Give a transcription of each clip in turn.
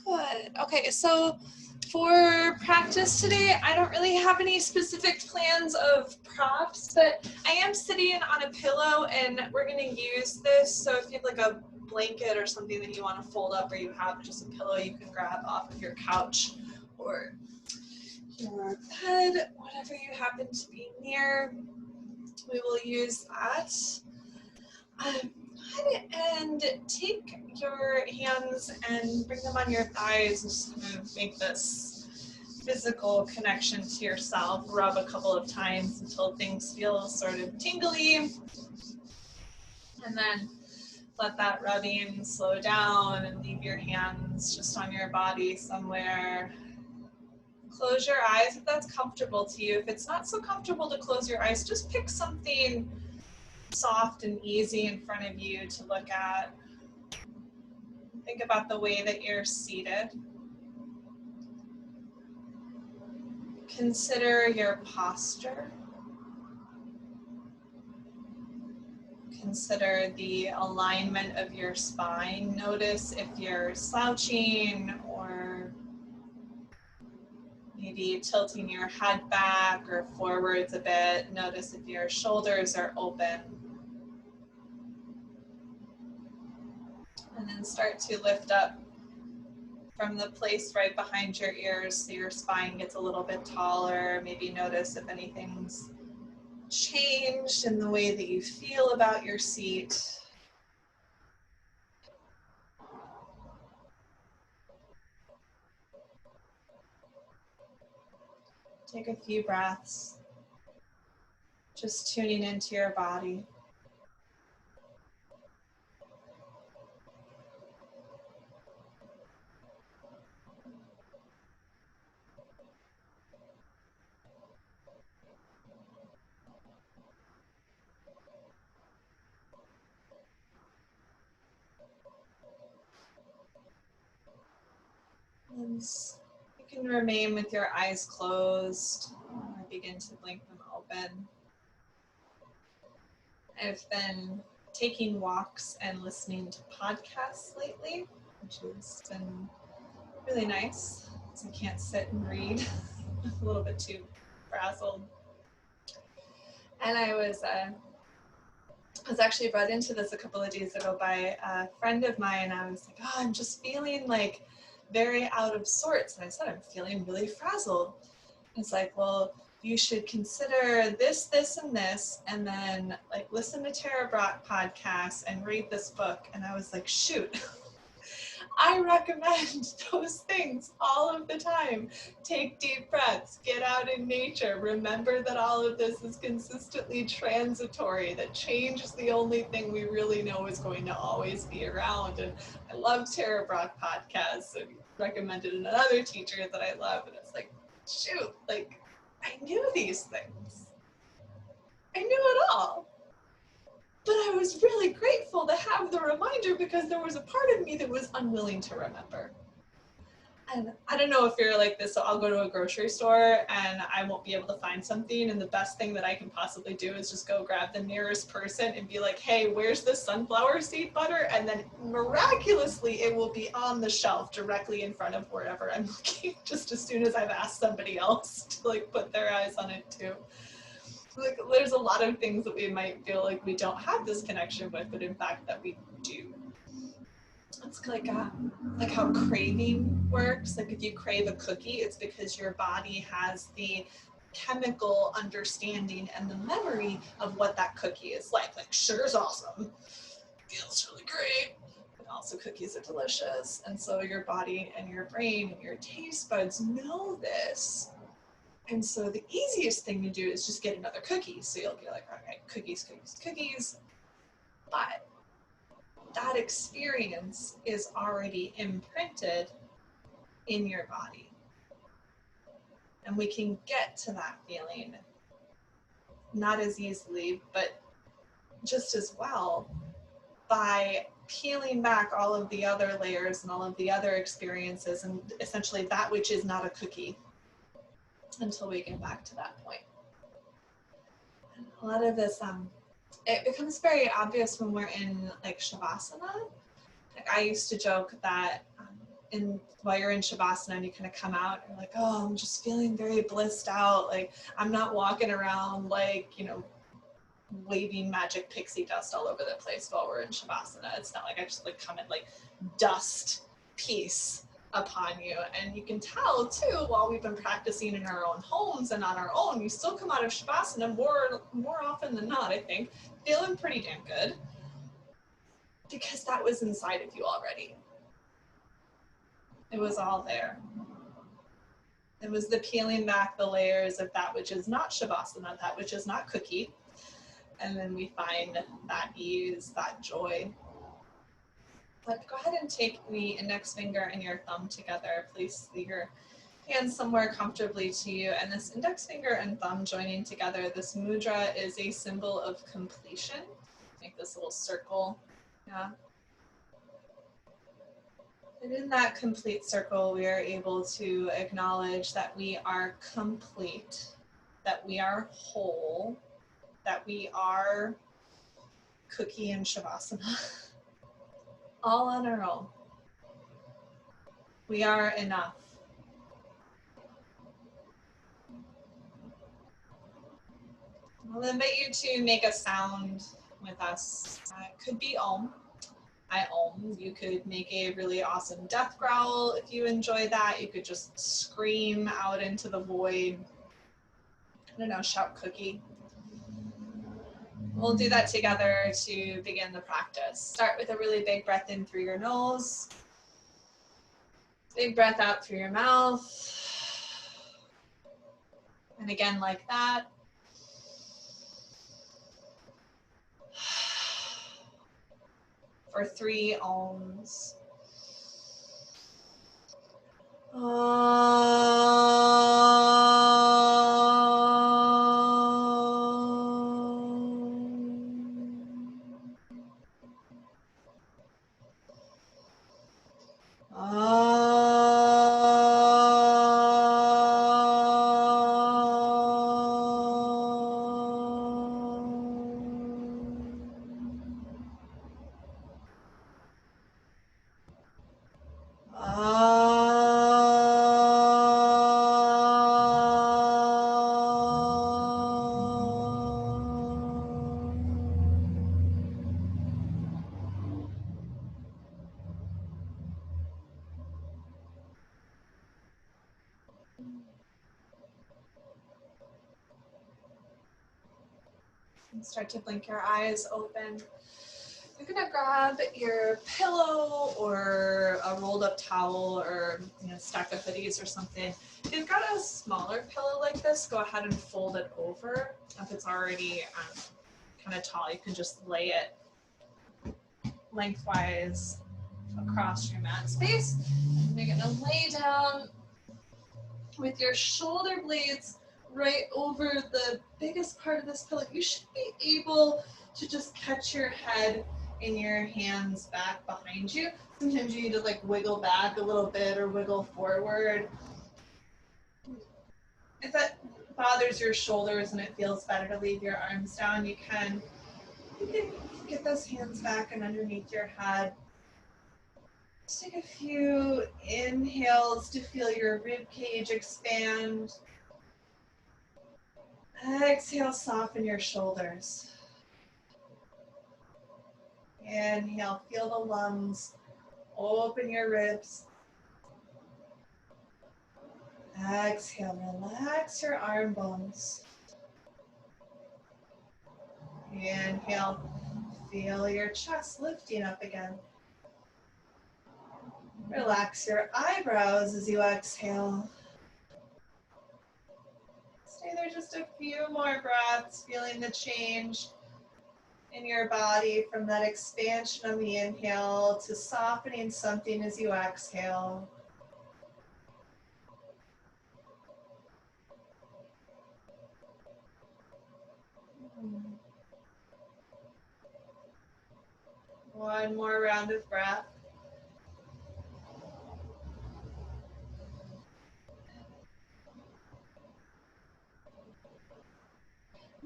Good. Okay, so for practice today, I don't really have any specific plans of props, but I am sitting on a pillow and we're going to use this. So if you have like a blanket or something that you want to fold up, or you have just a pillow you can grab off of your couch or your bed, whatever you happen to be near, we will use that. And take your hands and bring them on your thighs and just kind of make this physical connection to yourself. Rub a couple of times until things feel sort of tingly. And then let that rubbing slow down and leave your hands just on your body somewhere. Close your eyes if that's comfortable to you. If it's not so comfortable to close your eyes, just pick something soft and easy in front of you to look at. Think about the way that you're seated. Consider your posture. Consider the alignment of your spine. Notice if you're slouching or maybe tilting your head back or forwards a bit. Notice if your shoulders are open. And then start to lift up from the place right behind your ears so your spine gets a little bit taller. Maybe notice if anything's changed in the way that you feel about your seat. Take a few breaths, just tuning into your body. And you can remain with your eyes closed or begin to blink them open. I've been taking walks and listening to podcasts lately, which has been really nice, because I can't sit and read. A little bit too frazzled. And I was actually brought into this a couple of days ago by a friend of mine. I was like, oh, I'm just feeling like very out of sorts. And I said, I'm feeling really frazzled. It's like, well, you should consider this, this, and this, and then like listen to Tara Brach podcasts and read this book. And I was like, shoot, I recommend those things all of the time. Take deep breaths, get out in nature, remember that all of this is consistently transitory, that change is the only thing we really know is going to always be around. And I love Tara Brach podcasts and recommended another teacher that I love, and it's like, shoot, like I knew these things. I knew it all. But I was really grateful to have the reminder because there was a part of me that was unwilling to remember. And I don't know if you're like this, so I'll go to a grocery store and I won't be able to find something, and the best thing that I can possibly do is just go grab the nearest person and be like, hey, where's the sunflower seed butter? And then miraculously it will be on the shelf directly in front of wherever I'm looking, just as soon as I've asked somebody else to like put their eyes on it too. Like, there's a lot of things that we might feel like we don't have this connection with, but in fact that we do. It's like how craving works. Like if you crave a cookie, it's because your body has the chemical understanding and the memory of what that cookie is like. Like sugar's awesome, feels really great, but also cookies are delicious. And so your body and your brain and your taste buds know this. And so the easiest thing to do is just get another cookie. So you'll be like, okay, cookies, cookies, cookies. But that experience is already imprinted in your body. And we can get to that feeling not as easily, but just as well by peeling back all of the other layers and all of the other experiences and essentially that which is not a cookie until we get back to that point. And a lot of this, it becomes very obvious when we're in like Shavasana. Like I used to joke that while you're in Shavasana and you kind of come out, you're like, oh, I'm just feeling very blissed out. Like I'm not walking around like, you know, waving magic pixie dust all over the place while we're in Shavasana. It's not like I just like come and like dust peace upon you. And you can tell too, while we've been practicing in our own homes and on our own, you still come out of Shavasana more often than not, I think, feeling pretty damn good, because that was inside of you already. It was all there. It was the peeling back the layers of that which is not Shavasana, that which is not cookie. And then we find that ease, that joy. But go ahead and take the index finger and your thumb together. Place your hands somewhere comfortably to you. And this index finger and thumb joining together, this mudra is a symbol of completion. Make this little circle. Yeah. And in that complete circle, we are able to acknowledge that we are complete, that we are whole, that we are cookie and Shavasana, all on our own. We are enough. I'll invite you to make a sound with us. It could be Om. I Om. You could make a really awesome death growl if you enjoy that. You could just scream out into the void. I don't know, shout cookie. We'll do that together to begin the practice. Start with a really big breath in through your nose. Big breath out through your mouth. And again like that. For 3 Oms. And start to blink your eyes open. You're gonna grab your pillow or a rolled up towel or stack of hoodies or something. If you've got a smaller pillow like this, go ahead and fold it over. If it's already kind of tall, you can just lay it lengthwise across your mat space. And you're gonna lay down with your shoulder blades right over the biggest part of this pillow. You should be able to just catch your head in your hands back behind you. Sometimes you need to like wiggle back a little bit or wiggle forward. If that bothers your shoulders and it feels better to leave your arms down, you can get those hands back and underneath your head. Just take a few inhales to feel your rib cage expand. Exhale, soften your shoulders. Inhale, feel the lungs. Open your ribs. Exhale, relax your arm bones. Inhale, feel your chest lifting up again. Relax your eyebrows as you exhale. Stay there just a few more breaths, feeling the change in your body from that expansion on the inhale to softening something as you exhale. One more round of breath.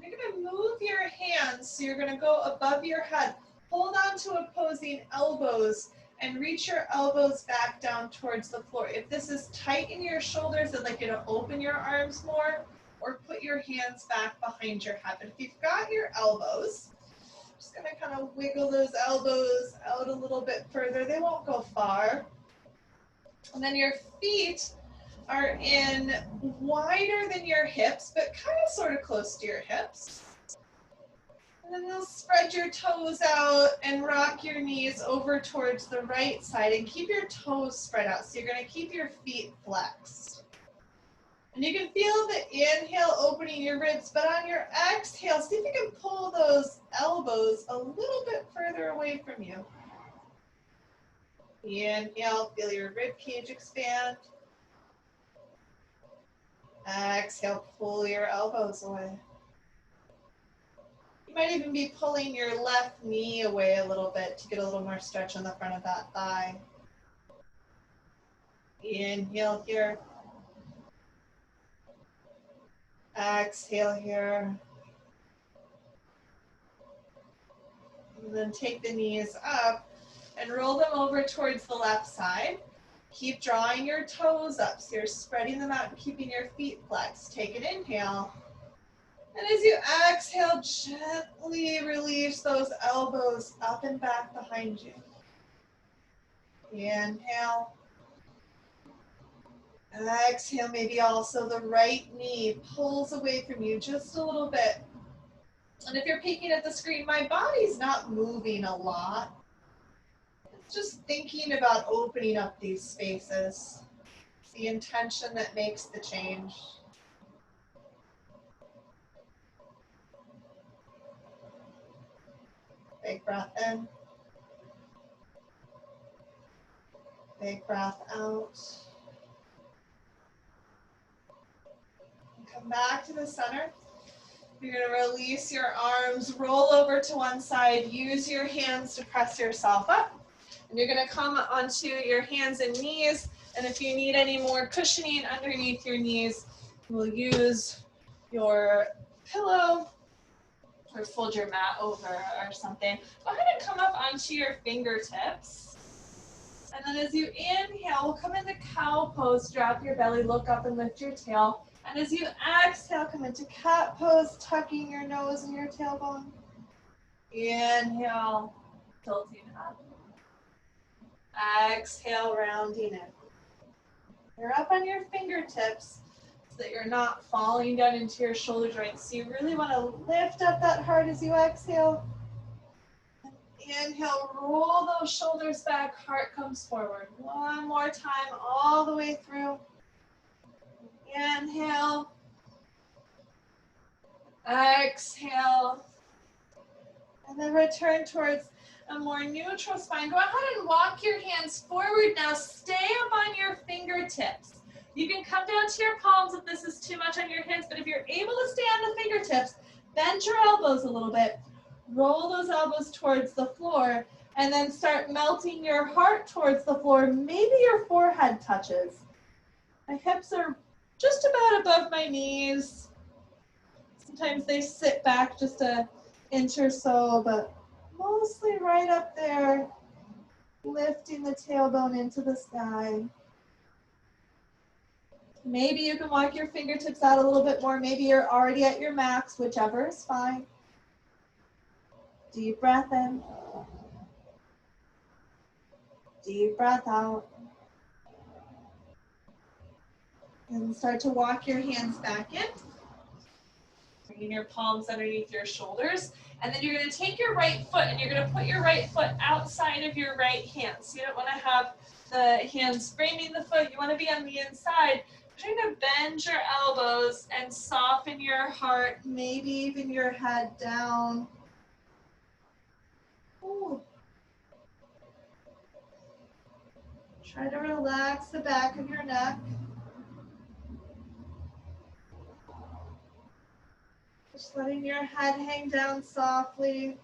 You're going to move your hands, so you're going to go above your head. Hold on to opposing elbows and reach your elbows back down towards the floor. If this is tight in your shoulders, I'd like you to open your arms more or put your hands back behind your head. But if you've got your elbows, just gonna kind of wiggle those elbows out a little bit further. They won't go far. And then your feet are in wider than your hips, but kind of sort of close to your hips. And then you'll spread your toes out and rock your knees over towards the right side and keep your toes spread out. So you're going to keep your feet flexed. And you can feel the inhale opening your ribs, but on your exhale, see if you can pull those elbows a little bit further away from you. Inhale, feel your rib cage expand. Exhale, pull your elbows away. You might even be pulling your left knee away a little bit to get a little more stretch on the front of that thigh. Inhale here. Exhale here. And then take the knees up and roll them over towards the left side. Keep drawing your toes up, so you're spreading them out and keeping your feet flexed. Take an inhale. And as you exhale, gently release those elbows up and back behind you. Inhale. Exhale, maybe also the right knee pulls away from you just a little bit. And if you're peeking at the screen, my body's not moving a lot. It's just thinking about opening up these spaces. It's the intention that makes the change. Big breath in. Big breath out. And come back to the center. You're going to release your arms, roll over to one side, use your hands to press yourself up. And you're going to come onto your hands and knees. And if you need any more cushioning underneath your knees, we'll use your pillow or fold your mat over or something. Go ahead and come up onto your fingertips. And then as you inhale, we'll come into cow pose, drop your belly, look up and lift your tail. And as you exhale, come into cat pose, tucking your nose and your tailbone. Inhale, tilting up. Exhale, rounding in. You're up on your fingertips so that you're not falling down into your shoulder joints. So you really want to lift up that heart as you exhale. Inhale, roll those shoulders back, heart comes forward. One more time, all the way through. Inhale. Exhale. And then return towards a more neutral spine. Go ahead and walk your hands forward now. Stay up on your fingertips. You can come down to your palms if this is too much on your hands, but if you're able to stay on the fingertips, bend your elbows a little bit. Roll those elbows towards the floor, and then start melting your heart towards the floor. Maybe your forehead touches. My hips are just about above my knees. Sometimes they sit back just an inch or so, but mostly right up there, lifting the tailbone into the sky. Maybe you can walk your fingertips out a little bit more. Maybe you're already at your max, whichever is fine. Deep breath in. Deep breath out. And start to walk your hands back in. Bringing your palms underneath your shoulders. And then you're going to take your right foot and you're going to put your right foot outside of your right hand. So you don't want to have the hands framing the foot. You want to be on the inside. You're going to bend your elbows and soften your heart, maybe even your head down. Ooh. Try to relax the back of your neck. Just letting your head hang down softly.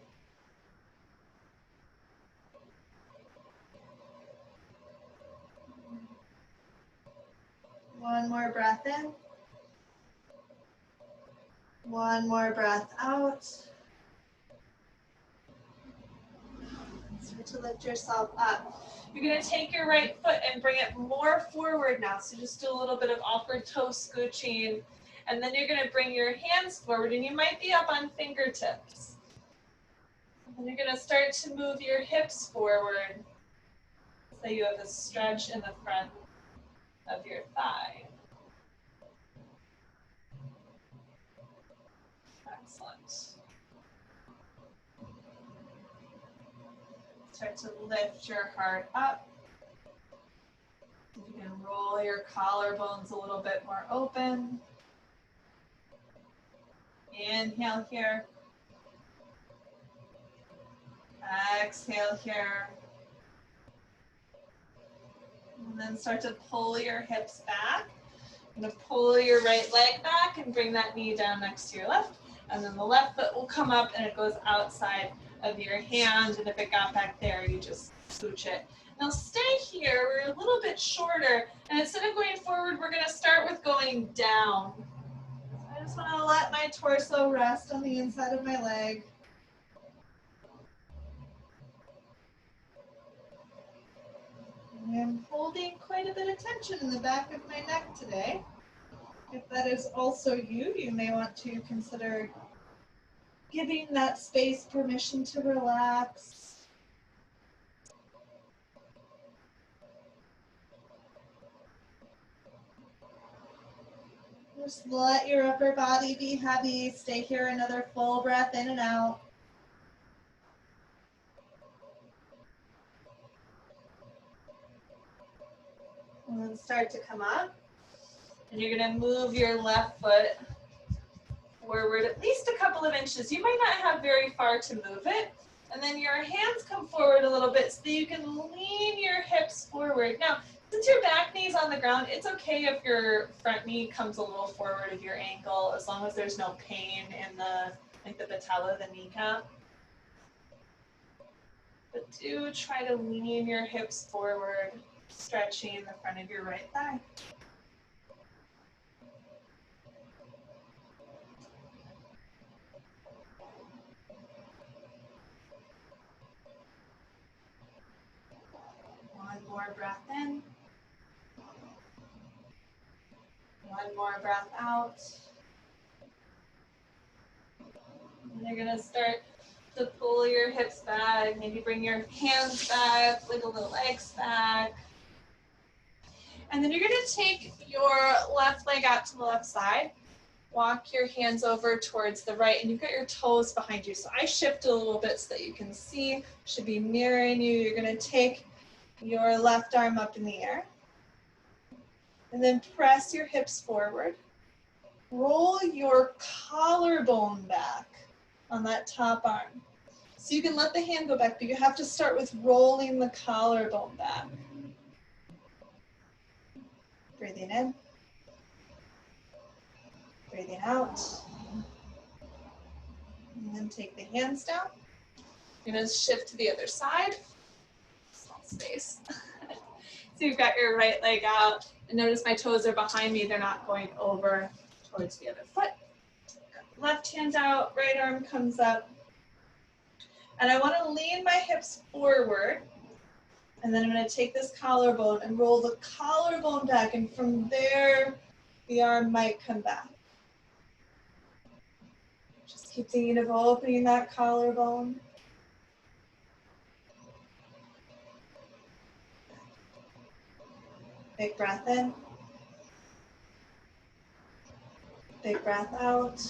One more breath in. One more breath out. Start to lift yourself up. You're going to take your right foot and bring it more forward now. So just do a little bit of awkward toe scooching. And then you're going to bring your hands forward, and you might be up on fingertips. And you're going to start to move your hips forward so you have a stretch in the front of your thigh. Excellent. Start to lift your heart up. You can roll your collarbones a little bit more open. Inhale here. Exhale here. And then start to pull your hips back. You're going to pull your right leg back and bring that knee down next to your left. And then the left foot will come up and it goes outside of your hand. And if it got back there, you just scooch it. Now stay here. We're a little bit shorter. And instead of going forward, we're going to start with going down. I just want to let my torso rest on the inside of my leg. I'm holding quite a bit of tension in the back of my neck today. If that is also you, you may want to consider giving that space permission to relax. Just let your upper body be heavy. Stay here, another full breath in and out. And then start to come up. And you're going to move your left foot forward at least a couple of inches. You might not have very far to move it. And then your hands come forward a little bit so that you can lean your hips forward. Now, since your back knee is on the ground, it's okay if your front knee comes a little forward of your ankle, as long as there's no pain in the patella, the kneecap. But do try to lean your hips forward, stretching the front of your right thigh. One more breath in. One more breath out. And you're going to start to pull your hips back. Maybe bring your hands back, wiggle the legs back. And then you're going to take your left leg out to the left side. Walk your hands over towards the right, and you've got your toes behind you. So I shift a little bit so that you can see. Should be mirroring you. You're going to take your left arm up in the air. And then press your hips forward. Roll your collarbone back on that top arm. So you can let the hand go back, but you have to start with rolling the collarbone back. Breathing in. Breathing out. And then take the hands down. You're going to shift to the other side. Small space. So you've got your right leg out. And notice my toes are behind me. They're not going over towards the other foot. Left hand out, right arm comes up. And I want to lean my hips forward. And then I'm going to take this collarbone and roll the collarbone back. And from there, the arm might come back. Just keep thinking of opening that collarbone. Big breath in. Big breath out.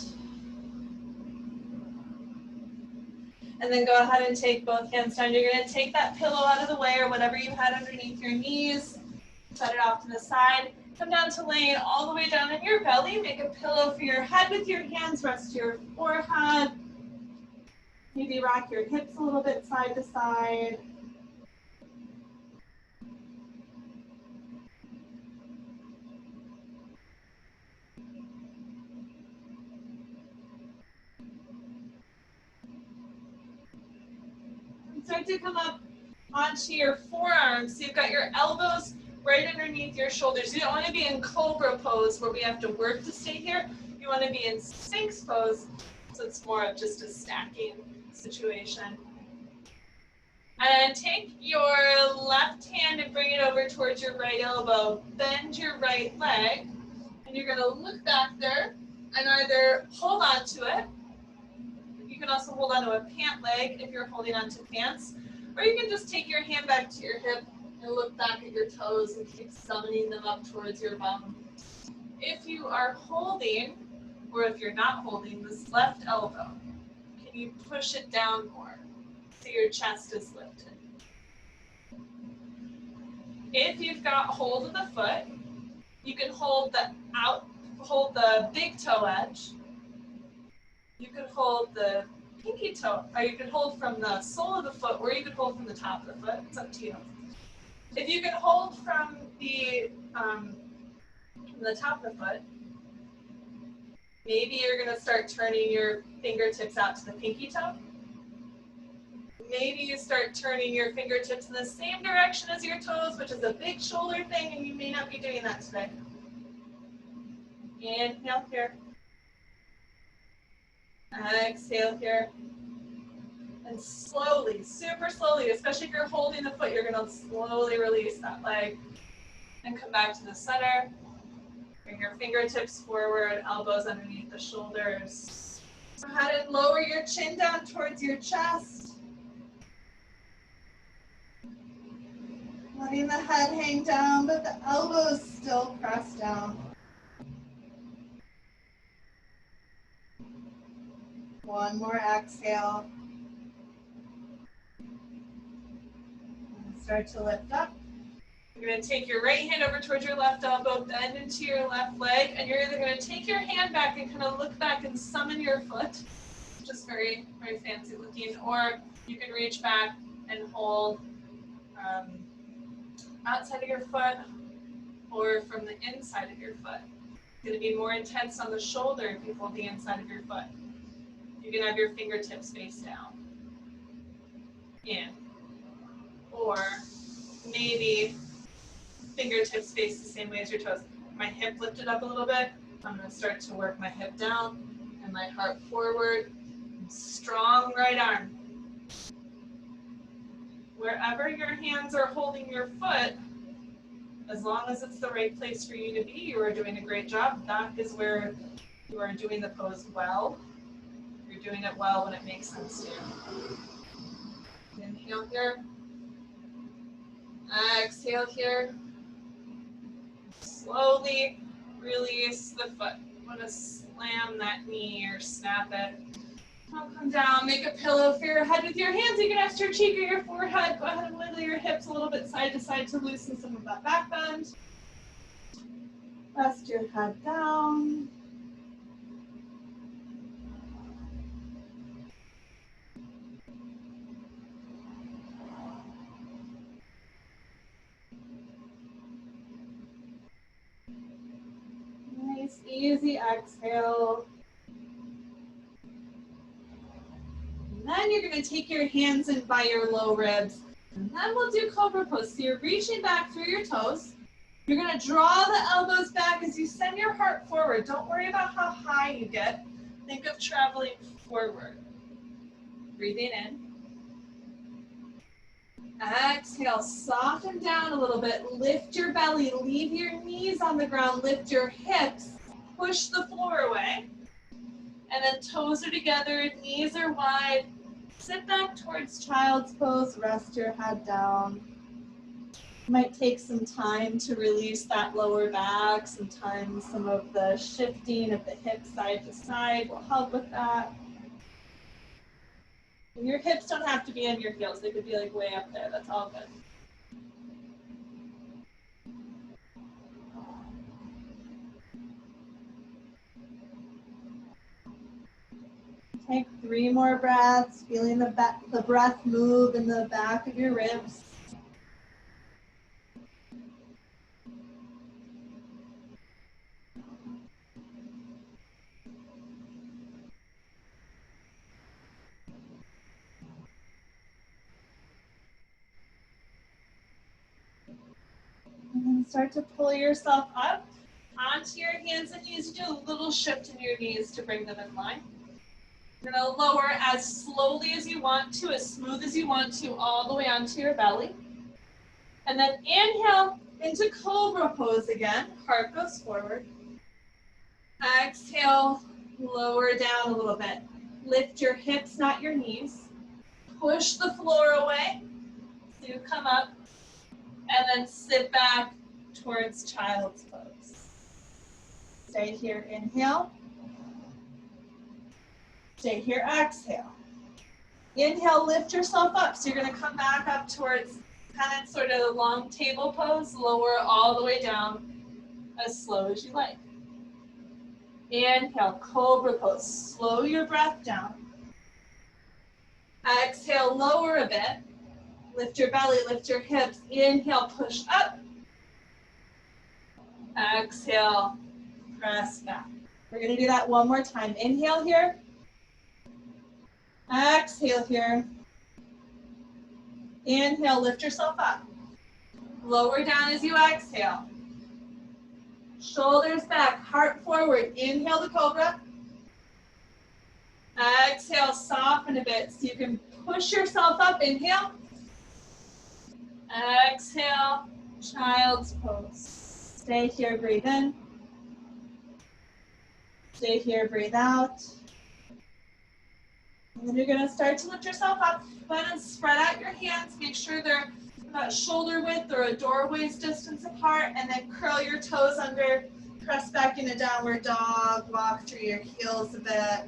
And then go ahead and take both hands down. You're going to take that pillow out of the way or whatever you had underneath your knees. Set it off to the side. Come down to laying all the way down on your belly. Make a pillow for your head with your hands. Rest your forehead. Maybe rock your hips a little bit side to side. Start to come up onto your forearms. So you've got your elbows right underneath your shoulders. You don't want to be in Cobra Pose where we have to work to stay here. You want to be in Sphinx Pose, so it's more of just a stacking situation. And take your left hand and bring it over towards your right elbow. Bend your right leg. And you're going to look back there and either hold on to it. You can also hold on to a pant leg if you're holding on to pants. Or you can just take your hand back to your hip and look back at your toes and keep summoning them up towards your bum. If you are holding, or if you're not holding, this left elbow, can you push it down more so your chest is lifted? If you've got hold of the foot, you can hold the big toe edge. You could hold the pinky toe, or you could hold from the sole of the foot, or you could hold from the top of the foot. It's up to you. If you can hold from the top of the foot, maybe you're going to start turning your fingertips out to the pinky toe. Maybe you start turning your fingertips in the same direction as your toes, which is a big shoulder thing, and you may not be doing that today. Inhale here. Exhale here. And slowly, super slowly, especially if you're holding the foot, you're going to slowly release that leg and come back to the center. Bring your fingertips forward, elbows underneath the shoulders. Go ahead and lower your chin down towards your chest. Letting the head hang down, but the elbows still press down. One more exhale. And start to lift up. You're going to take your right hand over towards your left elbow, bend into your left leg, and you're either going to take your hand back and kind of look back and summon your foot, which is very, very fancy looking, or you can reach back and hold outside of your foot or from the inside of your foot. It's going to be more intense on the shoulder if you hold the inside of your foot. You can have your fingertips face down. In. Or maybe fingertips face the same way as your toes. My hip lifted up a little bit. I'm going to start to work my hip down and my heart forward. Strong right arm. Wherever your hands are holding your foot, as long as it's the right place for you to be, you are doing a great job. That is where you are doing the pose well. You're doing it well when it makes sense to you. Inhale here. Exhale here. Slowly release the foot. You want to slam that knee or snap it. Come down, make a pillow for your head with your hands. You can rest your cheek or your forehead. Go ahead and wiggle your hips a little bit side to side to loosen some of that back bend. Rest your head down. Nice, easy exhale. And then you're going to take your hands in by your low ribs. And then we'll do Cobra Pose. So you're reaching back through your toes. You're going to draw the elbows back as you send your heart forward. Don't worry about how high you get. Think of traveling forward. Breathing in. Exhale, soften down a little bit. Lift your belly. Leave your knees on the ground. Lift your hips. Push the floor away. And then toes are together, knees are wide. Sit back towards child's pose, rest your head down. You might take some time to release that lower back. Sometimes some of the shifting of the hips side to side will help with that. And your hips don't have to be on your heels. They could be like way up there. That's all good. Take 3 more breaths, feeling the breath move in the back of your ribs. And then start to pull yourself up onto your hands and knees. Do a little shift in your knees to bring them in line. You're going to lower as slowly as you want to, as smooth as you want to, all the way onto your belly. And then inhale into Cobra Pose again. Heart goes forward. Exhale, lower down a little bit. Lift your hips, not your knees. Push the floor away. So you come up and then sit back towards Child's Pose. Stay here, inhale. Stay here, exhale. Inhale, lift yourself up. So you're going to come back up towards kind of sort of long table pose, lower all the way down as slow as you like. Inhale, Cobra Pose. Slow your breath down. Exhale, lower a bit. Lift your belly, lift your hips. Inhale, push up. Exhale, press back. We're going to do that one more time. Inhale here. Exhale here. Inhale, lift yourself up. Lower down as you exhale. Shoulders back, heart forward. Inhale the Cobra. Exhale, soften a bit so you can push yourself up. Inhale. Exhale, Child's Pose. Stay here, breathe in. Stay here, breathe out. And then you're going to start to lift yourself up. Go ahead and spread out your hands. Make sure they're about shoulder width or a doorway's distance apart. And then curl your toes under. Press back into downward dog. Walk through your heels a bit.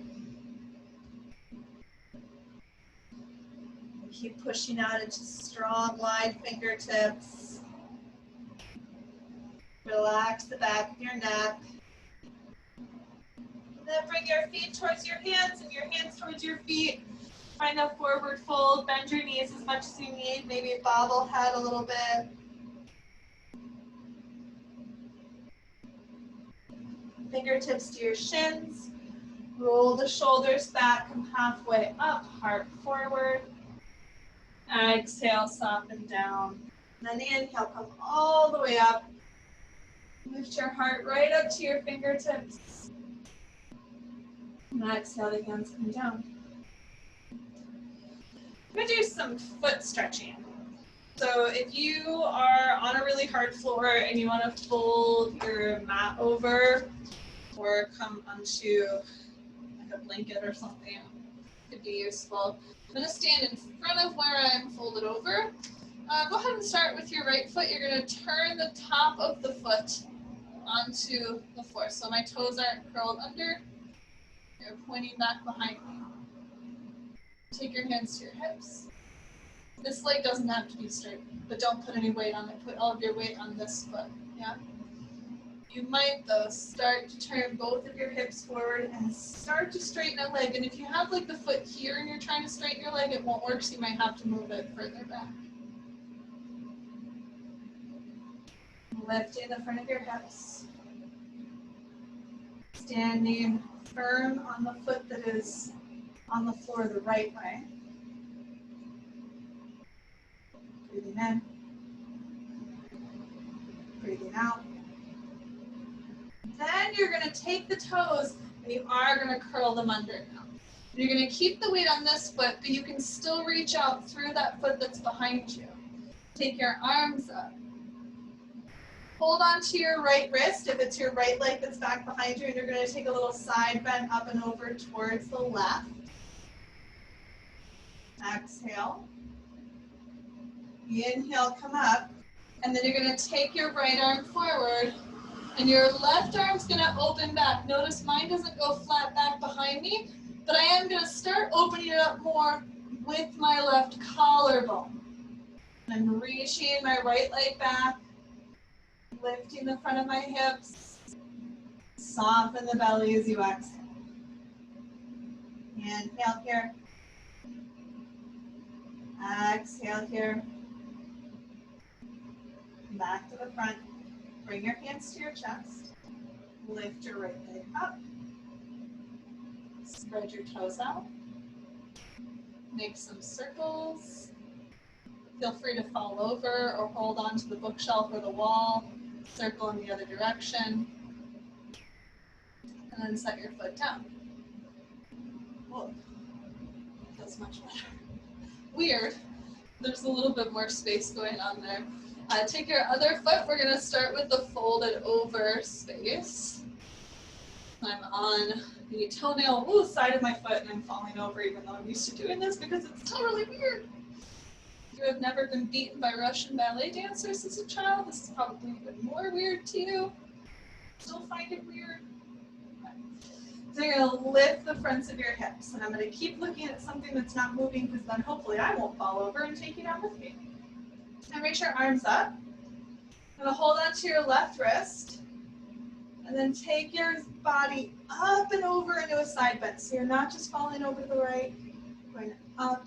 Keep pushing out into strong, wide fingertips. Relax the back of your neck. And then bring your feet towards your hands and your hands towards your feet. Find a forward fold. Bend your knees as much as you need. Maybe bobble head a little bit. Fingertips to your shins. Roll the shoulders back. Come halfway up. Heart forward. Exhale, soften down. And then inhale, come all the way up. Lift your heart right up to your fingertips. And exhale, the hands come down. I'm going to do some foot stretching. So if you are on a really hard floor and you want to fold your mat over or come onto like a blanket or something, it could be useful. I'm going to stand in front of where I'm folded over. Go ahead and start with your right foot. You're going to turn the top of the foot onto the floor. So my toes aren't curled under. You're pointing back behind me. Take your hands to your hips. This leg doesn't have to be straight, but don't put any weight on it. Put all of your weight on this foot, yeah? You might, though, start to turn both of your hips forward and start to straighten a leg. And if you have, like, the foot here and you're trying to straighten your leg, it won't work, so you might have to move it further back. Lifting the front of your hips. Standing firm on the foot that is on the floor the right way. Breathing in. Breathing out. Then you're going to take the toes and you are going to curl them under now. You're going to keep the weight on this foot, but you can still reach out through that foot that's behind you. Take your arms up. Hold on to your right wrist if it's your right leg that's back behind you, and you're going to take a little side bend up and over towards the left. Exhale. Inhale, come up, and then you're going to take your right arm forward, and your left arm's going to open back. Notice mine doesn't go flat back behind me, but I am going to start opening it up more with my left collarbone. I'm reaching my right leg back, lifting the front of my hips. Soften the belly as you exhale. Inhale here. Exhale here. Back to the front. Bring your hands to your chest. Lift your right leg up. Spread your toes out. Make some circles. Feel free to fall over or hold on to the bookshelf or the wall. Circle in the other direction. And then set your foot down. Whoa. feels much better. Weird. There's a little bit more space going on there. Take your other foot. We're going to start with the folded over space. I'm on the toenail side of my foot and I'm falling over even though I'm used to doing this because it's totally weird. If you have never been beaten by Russian ballet dancers as a child, this is probably even more weird to you. Still find it weird? Okay. So you're going to lift the fronts of your hips and I'm going to keep looking at something that's not moving because then hopefully I won't fall over and take you down with me. And reach your arms up. I'm going to hold on to your left wrist. And then take your body up and over into a side bend. So you're not just falling over to the right, going up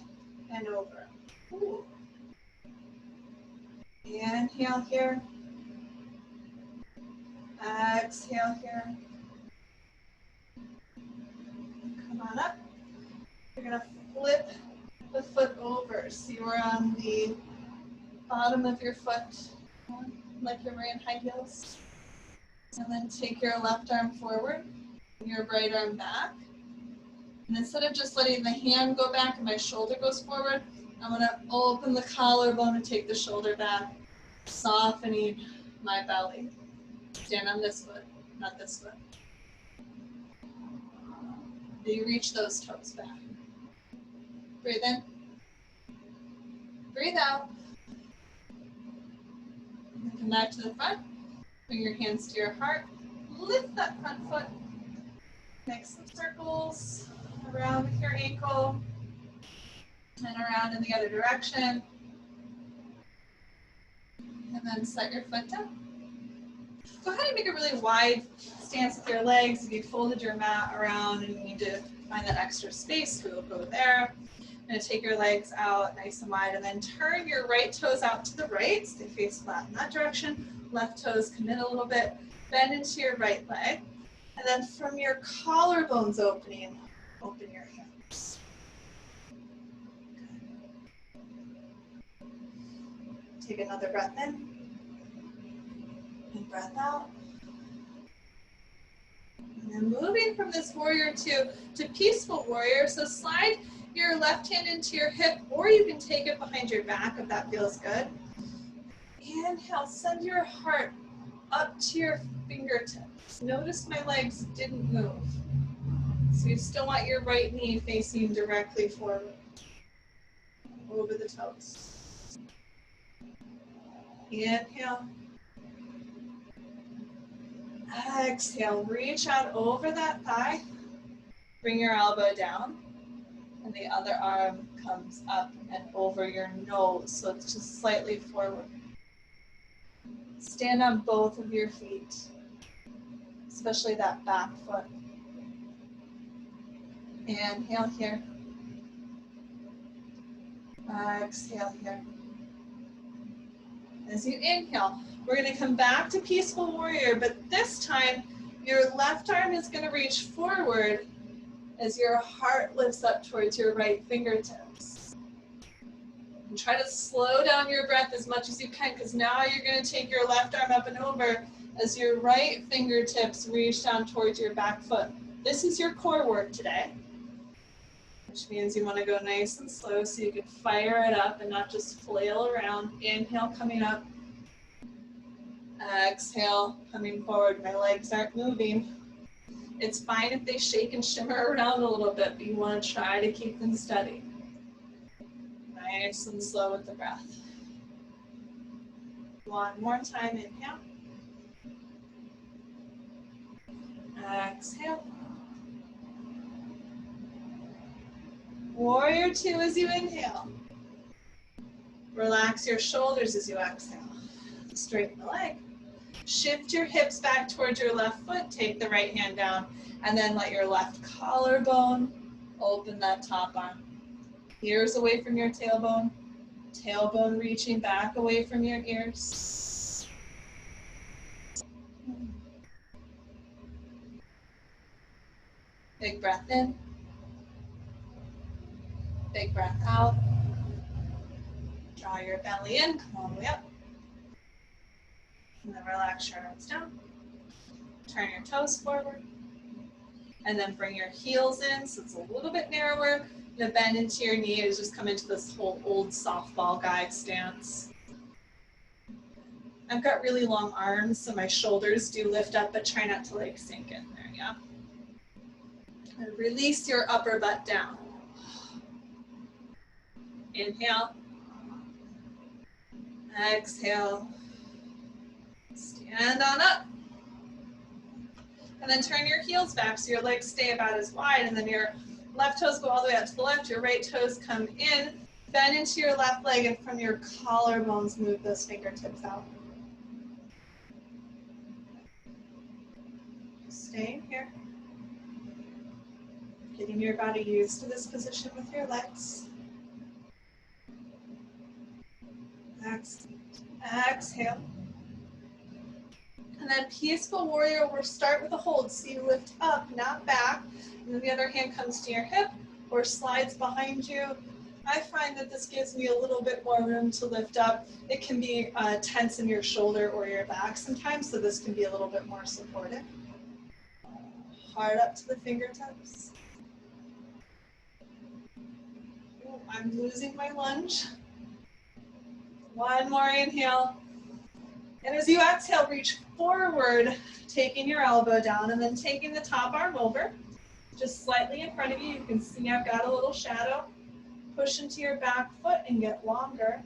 and over. Ooh. Inhale here. Exhale here. Come on up. You're going to flip the foot over. So you're on the bottom of your foot, like you're wearing high heels. And then take your left arm forward, your right arm back. And instead of just letting the hand go back and my shoulder goes forward, I'm going to open the collarbone and take the shoulder back, softening my belly. Stand on this foot, not this foot. You reach those toes back. Breathe in. Breathe out. And come back to the front. Bring your hands to your heart. Lift that front foot. Make some circles around with your ankle and around in the other direction. And then set your foot down. Go ahead and make a really wide stance with your legs. If you folded your mat around and you need to find that extra space, we'll go there. I'm going to take your legs out nice and wide and then turn your right toes out to the right. Stay face flat in that direction. Left toes come in a little bit. Bend into your right leg. And then from your collarbones opening, open your hips. Good. Take another breath in. And breath out. And then moving from this warrior two to peaceful warrior. So slide your left hand into your hip, or you can take it behind your back if that feels good. Inhale, send your heart up to your fingertips. Notice my legs didn't move. So you still want your right knee facing directly forward, over the toes. Inhale. Exhale, reach out over that thigh. Bring your elbow down. And the other arm comes up and over your nose, so it's just slightly forward. Stand on both of your feet, especially that back foot. Inhale here. Exhale here. As you inhale, we're going to come back to peaceful warrior, but this time your left arm is going to reach forward as your heart lifts up towards your right fingertips. And try to slow down your breath as much as you can, because now you're going to take your left arm up and over as your right fingertips reach down towards your back foot. This is your core work today, which means you want to go nice and slow so you can fire it up and not just flail around. Inhale, coming up. Exhale, coming forward. My legs aren't moving. It's fine if they shake and shimmer around a little bit, but you want to try to keep them steady. Nice and slow with the breath. One more time, inhale. Exhale. Warrior two as you inhale. Relax your shoulders as you exhale. Straighten the leg. Shift your hips back towards your left foot. Take the right hand down and then let your left collarbone open that top arm. Ears away from your tailbone. Tailbone reaching back away from your ears. Big breath in. Big breath out. Draw your belly in. Come all the way up. And then relax your arms down. Turn your toes forward. And then bring your heels in so it's a little bit narrower. gonna bend into your knee and just come into this whole old softball guide stance. I've got really long arms, so my shoulders do lift up, but try not to like sink in there, yeah? And release your upper butt down. Inhale. Exhale. Stand on up. And then turn your heels back so your legs stay about as wide, and then your left toes go all the way up to the left, your right toes come in, bend into your left leg, and from your collarbones, move those fingertips out. Staying here. Getting your body used to this position with your legs. Exhale. And then peaceful warrior, we'll start with a hold. So you lift up, not back. And then the other hand comes to your hip or slides behind you. I find that this gives me a little bit more room to lift up. It can be tense in your shoulder or your back sometimes, so this can be a little bit more supportive. Hard up to the fingertips. Ooh, I'm losing my lunge. One more inhale. And as you exhale, reach forward, taking your elbow down and then taking the top arm over, just slightly in front of you. You can see I've got a little shadow. Push into your back foot and get longer.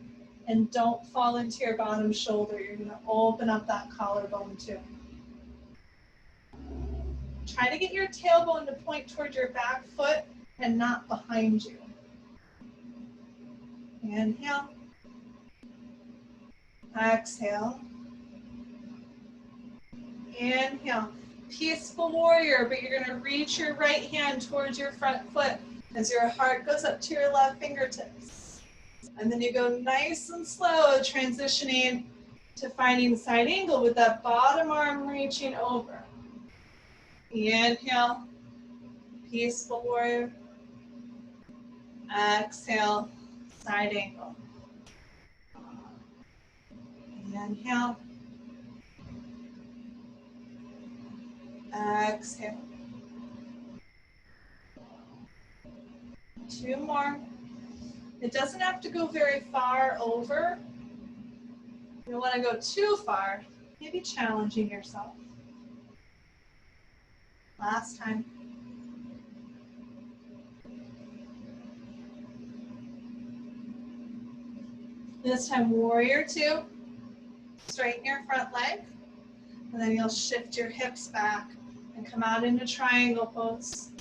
And don't fall into your bottom shoulder. You're going to open up that collarbone too. Try to get your tailbone to point toward your back foot and not behind you. Inhale. Exhale. Inhale. Peaceful warrior, but you're going to reach your right hand towards your front foot as your heart goes up to your left fingertips. And then you go nice and slow, transitioning to finding side angle with that bottom arm reaching over. Inhale. Peaceful warrior. Exhale. Side angle. Inhale. Exhale. Two more. It doesn't have to go very far over. You don't want to go too far. Maybe challenging yourself. Last time. This time, warrior two. Straighten your front leg. And then you'll shift your hips back and come out into triangle pose.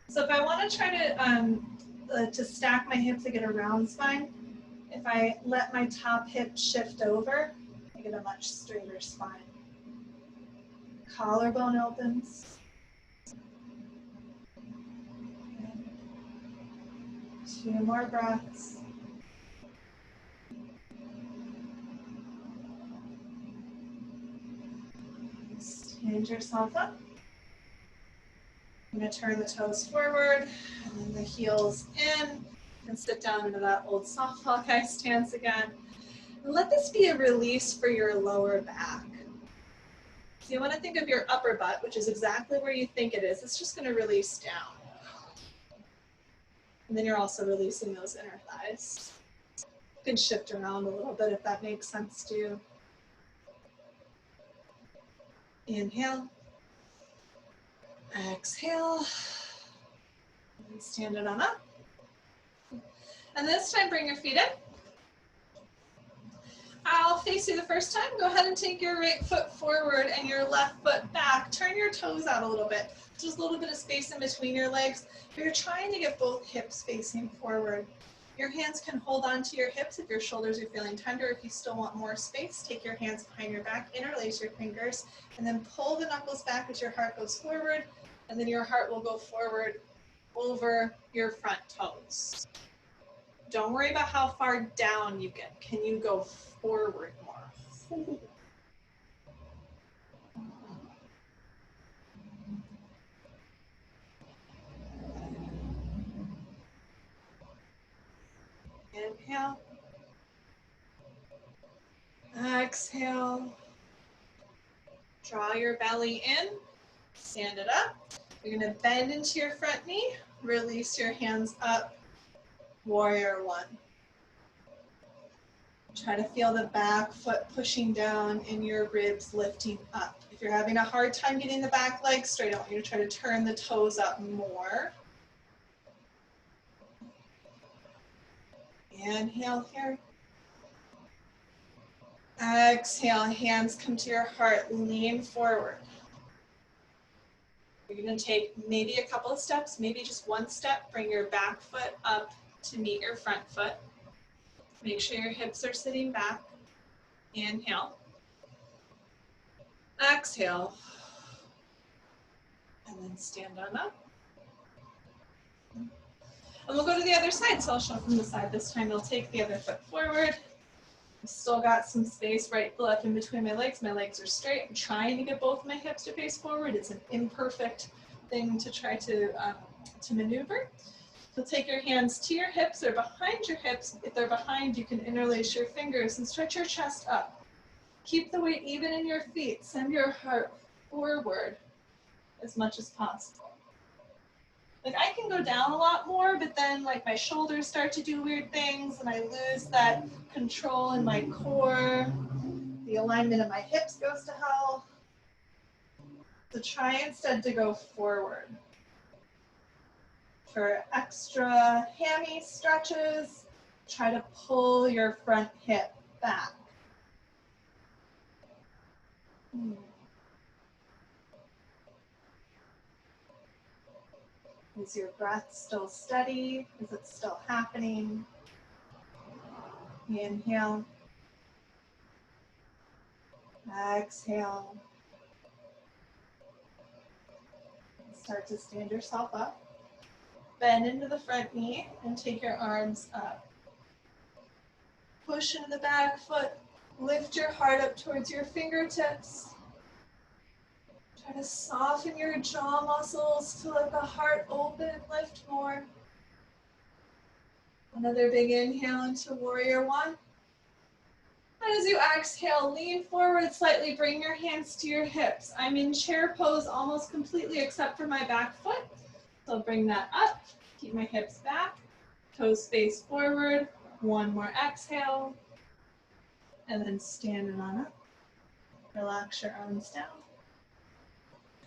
So if I want to try to stack my hips to get a round spine, if I let my top hip shift over, I get a much straighter spine. Collarbone opens. Two more breaths. Stand yourself up. I'm going to turn the toes forward and then the heels in and sit down into that old softball guy stance again. And let this be a release for your lower back. So you want to think of your upper butt, which is exactly where you think it is. It's just going to release down. And then you're also releasing those inner thighs. You can shift around a little bit if that makes sense to you. Inhale. Exhale. And stand it on up. And this time, bring your feet in. I'll face you the first time. Go ahead and take your right foot forward and your left foot back. Turn your toes out a little bit. Just a little bit of space in between your legs. You're trying to get both hips facing forward. Your hands can hold onto your hips if your shoulders are feeling tender. If you still want more space, take your hands behind your back, interlace your fingers, and then pull the knuckles back as your heart goes forward, and then your heart will go forward over your front toes. Don't worry about how far down you get. Can you go forward more? Inhale. Exhale. Draw your belly in. Stand it up. You're going to bend into your front knee. Release your hands up, warrior one. Try to feel the back foot pushing down and your ribs lifting up. If you're having a hard time getting the back leg straight, I want you to try to turn the toes up more. Inhale here. Exhale, hands come to your heart, lean forward. You're going to take maybe a couple of steps, maybe just one step. Bring your back foot up to meet your front foot. Make sure your hips are sitting back. Inhale. Exhale. And then stand on up. And we'll go to the other side. So I'll show from the side this time. I'll take the other foot forward. I've still got some space right left in between my legs. My legs are straight. I'm trying to get both my hips to face forward. It's an imperfect thing to try to maneuver. So take your hands to your hips or behind your hips. If they're behind, you can interlace your fingers and stretch your chest up. Keep the weight even in your feet. Send your heart forward as much as possible. Like I can go down a lot more, but then like my shoulders start to do weird things and I lose that control in my core. The alignment of my hips goes to hell. So try instead to go forward. For extra hammy stretches, try to pull your front hip back. Is your breath still steady? Is it still happening? Inhale. Exhale. Start to stand yourself up. Bend into the front knee and take your arms up. Push into the back foot. Lift your heart up towards your fingertips. Try to soften your jaw muscles to let the heart open and lift more. Another big inhale into warrior one. And as you exhale, lean forward slightly, bring your hands to your hips. I'm in chair pose almost completely except for my back foot. So I'll bring that up, keep my hips back, toes face forward. One more exhale, and then standing on up. Relax your arms down.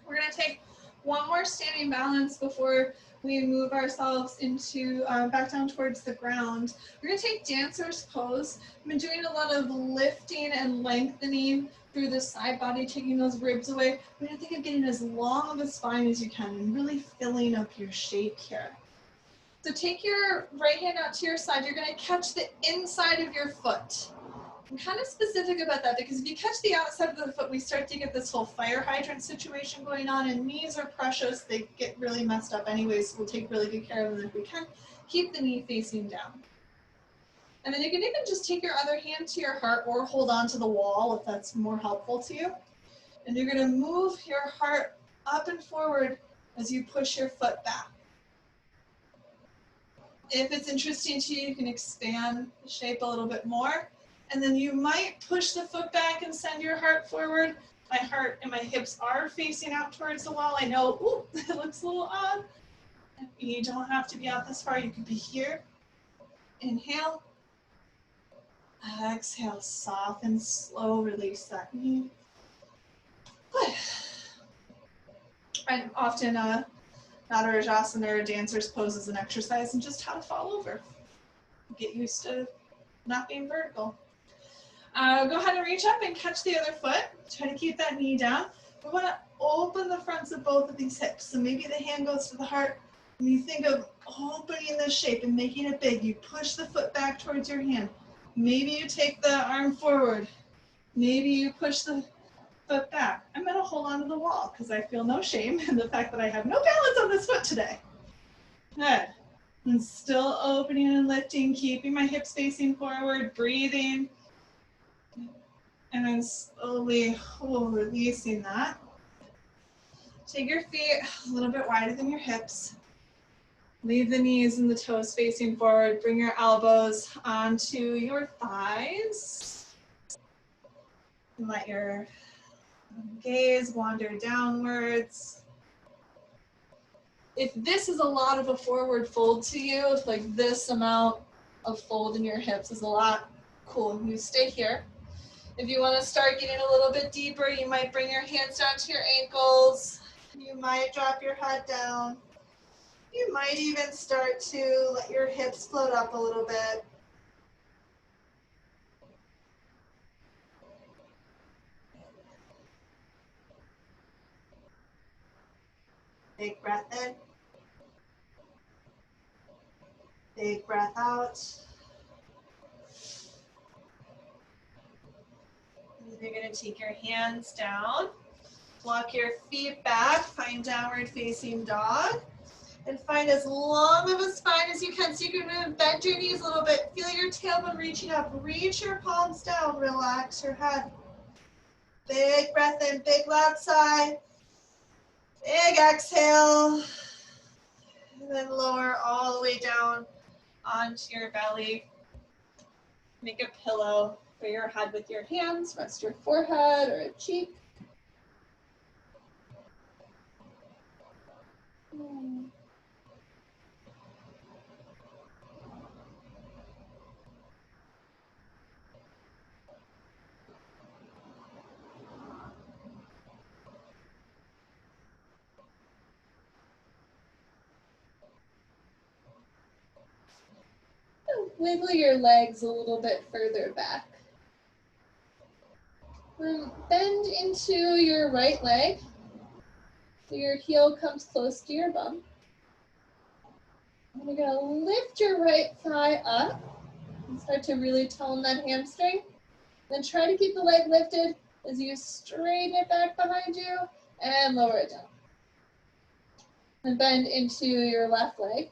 We're going to take one more standing balance before we move ourselves into back down towards the ground. We're going to take dancer's pose. I've been doing a lot of lifting and lengthening through the side body, taking those ribs away. We're going to think of getting as long of a spine as you can and really filling up your shape here. So take your right hand out to your side. You're going to catch the inside of your foot. I'm kind of specific about that because if you catch the outside of the foot, we start to get this whole fire hydrant situation going on, and knees are precious. They get really messed up anyways, so we'll take really good care of them if we can. Keep the knee facing down. And then you can even just take your other hand to your heart or hold on to the wall if that's more helpful to you. And you're going to move your heart up and forward as you push your foot back. If it's interesting to you, you can expand the shape a little bit more. And then you might push the foot back and send your heart forward. My heart and my hips are facing out towards the wall. I know, ooh, it looks a little odd. You don't have to be out this far. You could be here. Inhale. Exhale, soften, slow release that knee. Good. And often Natarajasana or dancer's pose is an exercise in just how to fall over. Get used to not being vertical. Go ahead and reach up and catch the other foot. Try to keep that knee down. We want to open the fronts of both of these hips. So maybe the hand goes to the heart. And you think of opening this shape and making it big. You push the foot back towards your hand. Maybe you take the arm forward. Maybe you push the foot back. I'm going to hold on to the wall because I feel no shame in the fact that I have no balance on this foot today. Good. And still opening and lifting, keeping my hips facing forward, breathing. And then slowly releasing that. Take your feet a little bit wider than your hips. Leave the knees and the toes facing forward. Bring your elbows onto your thighs. And let your gaze wander downwards. If this is a lot of a forward fold to you, if like this amount of fold in your hips is a lot, cool, you stay here. If you want to start getting a little bit deeper, you might bring your hands down to your ankles. You might drop your head down. You might even start to let your hips float up a little bit. Big breath in. Big breath out. And then you're going to take your hands down. Walk your feet back. Find downward facing dog. And find as long of a spine as you can. So you can bend your knees a little bit. Feel your tailbone reaching up. Reach your palms down. Relax your head. Big breath in. Big left side. Big exhale. And then lower all the way down onto your belly. Make a pillow for your head with your hands. Rest your forehead or a cheek. Wiggle your legs a little bit further back. Bend into your right leg so your heel comes close to your bum. And you're going to lift your right thigh up and start to really tone that hamstring. Then try to keep the leg lifted as you straighten it back behind you and lower it down. And bend into your left leg.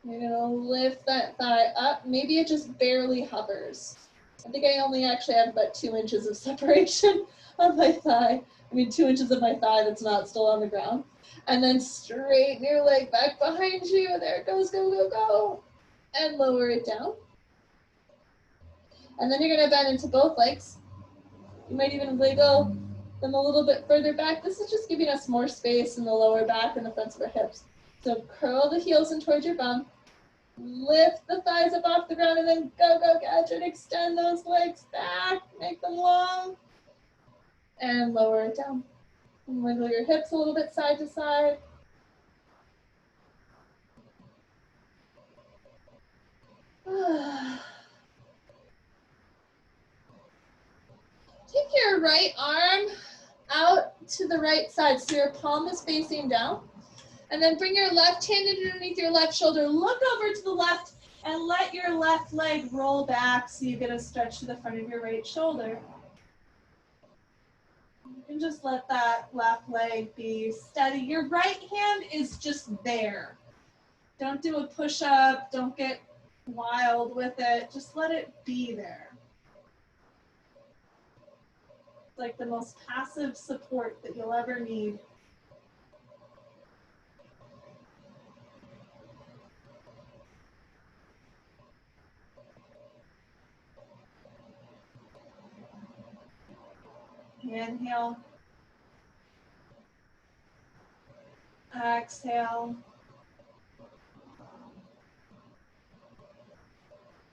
You're going to lift that thigh up. Maybe it just barely hovers. I think I only actually have about 2 inches of separation on my thigh. 2 inches of my thigh that's not still on the ground. And then straighten your leg back behind you. There it goes, go, go, go. And lower it down. And then you're going to bend into both legs. You might even wiggle them a little bit further back. This is just giving us more space in the lower back and the fronts of our hips. So curl the heels in towards your bum. Lift the thighs up off the ground and then go, go, catch it. Extend those legs back. Make them long. And lower it down. And wiggle your hips a little bit side to side. Take your right arm out to the right side so your palm is facing down. And then bring your left hand underneath your left shoulder. Look over to the left and let your left leg roll back so you get a stretch to the front of your right shoulder. You can just let that left leg be steady. Your right hand is just there. Don't do a push-up. Don't get wild with it. Just let it be there. It's like the most passive support that you'll ever need. Inhale. Exhale.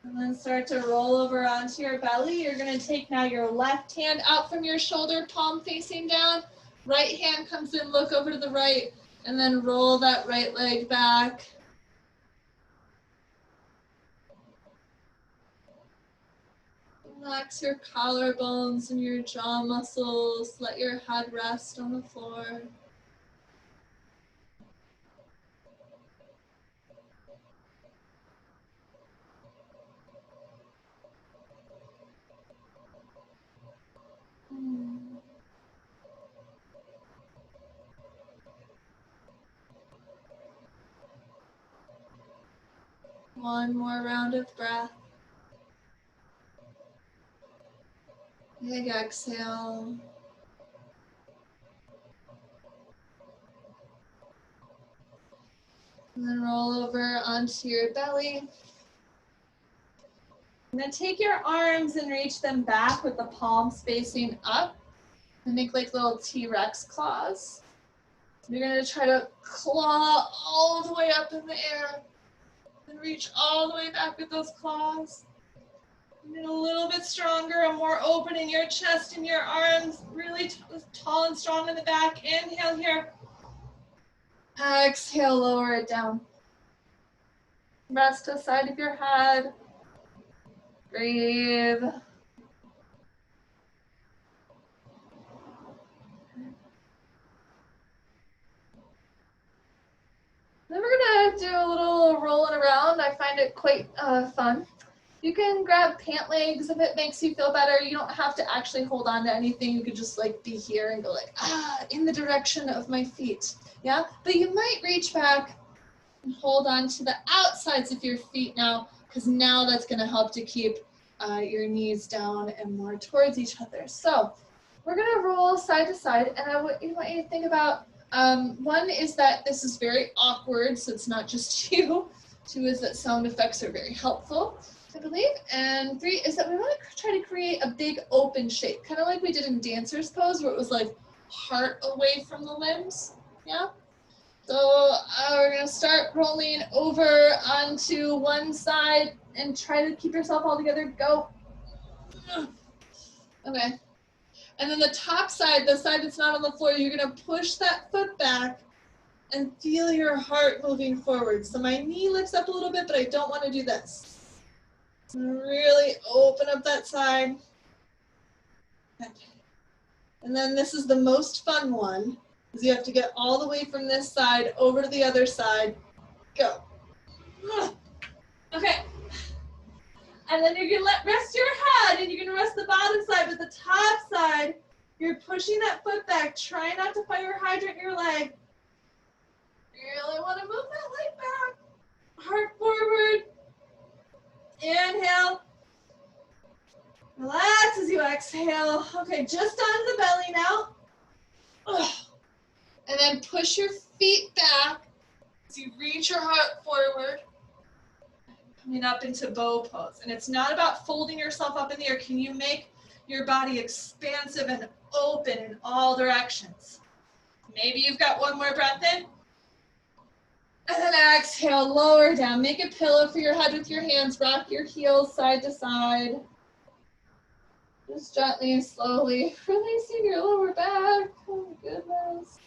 And then start to roll over onto your belly. You're going to take now your left hand out from your shoulder, palm facing down. Right hand comes in, look over to the right, and then roll that right leg back. Relax your collarbones and your jaw muscles. Let your head rest on the floor. One more round of breath. Big exhale. And then roll over onto your belly. And then take your arms and reach them back with the palms facing up. And make like little T-Rex claws. You're going to try to claw all the way up in the air and reach all the way back with those claws. Get a little bit stronger and more open in your chest and your arms, really tall and strong in the back. Inhale here. Exhale, lower it down. Rest to the side of your head. Breathe. Then we're going to do a little rolling around. I find it quite fun. You can grab pant legs if it makes you feel better. You don't have to actually hold on to anything. You could just like be here and go like, in the direction of my feet. Yeah, but you might reach back and hold on to the outsides of your feet now, because now that's going to help to keep your knees down and more towards each other. So we're going to roll side to side, and I want you to think about, one is that this is very awkward, so it's not just you. Two is that sound effects are very helpful, I believe. And three is that we want to try to create a big open shape, kind of like we did in dancer's pose, where it was like heart away from the limbs. Yeah? So we're going to start rolling over onto one side and try to keep yourself all together. Go. Okay. And then the top side, the side that's not on the floor, you're going to push that foot back and feel your heart moving forward. So my knee lifts up a little bit, but I don't want to do this. Really open up that side. And then this is the most fun one, is you have to get all the way from this side over to the other side. Go. Okay. And then you're going to rest your head, and you're going to rest the bottom side, but the top side, you're pushing that foot back. Try not to fire hydrant your leg. Really want to move that leg back. Heart forward. Inhale. Relax as you exhale. Okay, just onto the belly now. And then push your feet back as you reach your heart forward. Coming up into bow pose. And it's not about folding yourself up in the air. Can you make your body expansive and open in all directions? Maybe you've got one more breath in. And then exhale, lower down. Make a pillow for your head with your hands. Rock your heels side to side. Just gently and slowly releasing your lower back. Oh my goodness.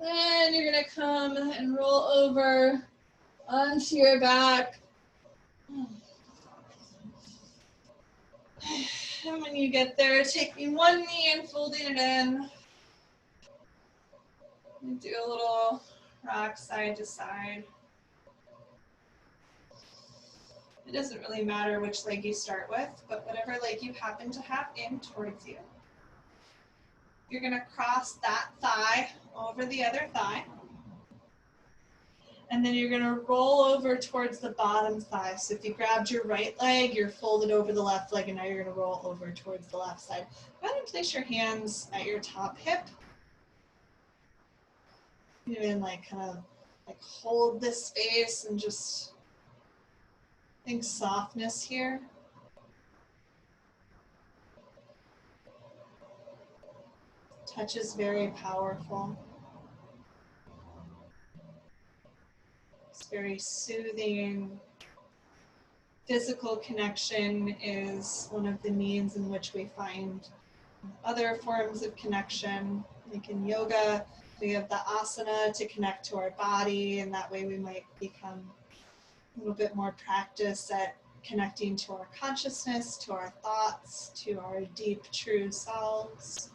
Then you're going to come and roll over onto your back. And when you get there, taking one knee and folding it in. And do a little rock side to side. It doesn't really matter which leg you start with, but whatever leg you happen to have in towards you. You're going to cross that thigh over the other thigh. And then you're going to roll over towards the bottom thigh. So if you grabbed your right leg, you're folded over the left leg, and now you're going to roll over towards the left side. Go ahead and place your hands at your top hip. You can kind of hold this space and just think softness here. Touch is very powerful. It's very soothing. Physical connection is one of the means in which we find other forms of connection. Like in yoga, we have the asana to connect to our body, and that way we might become a little bit more practiced at connecting to our consciousness, to our thoughts, to our deep, true selves.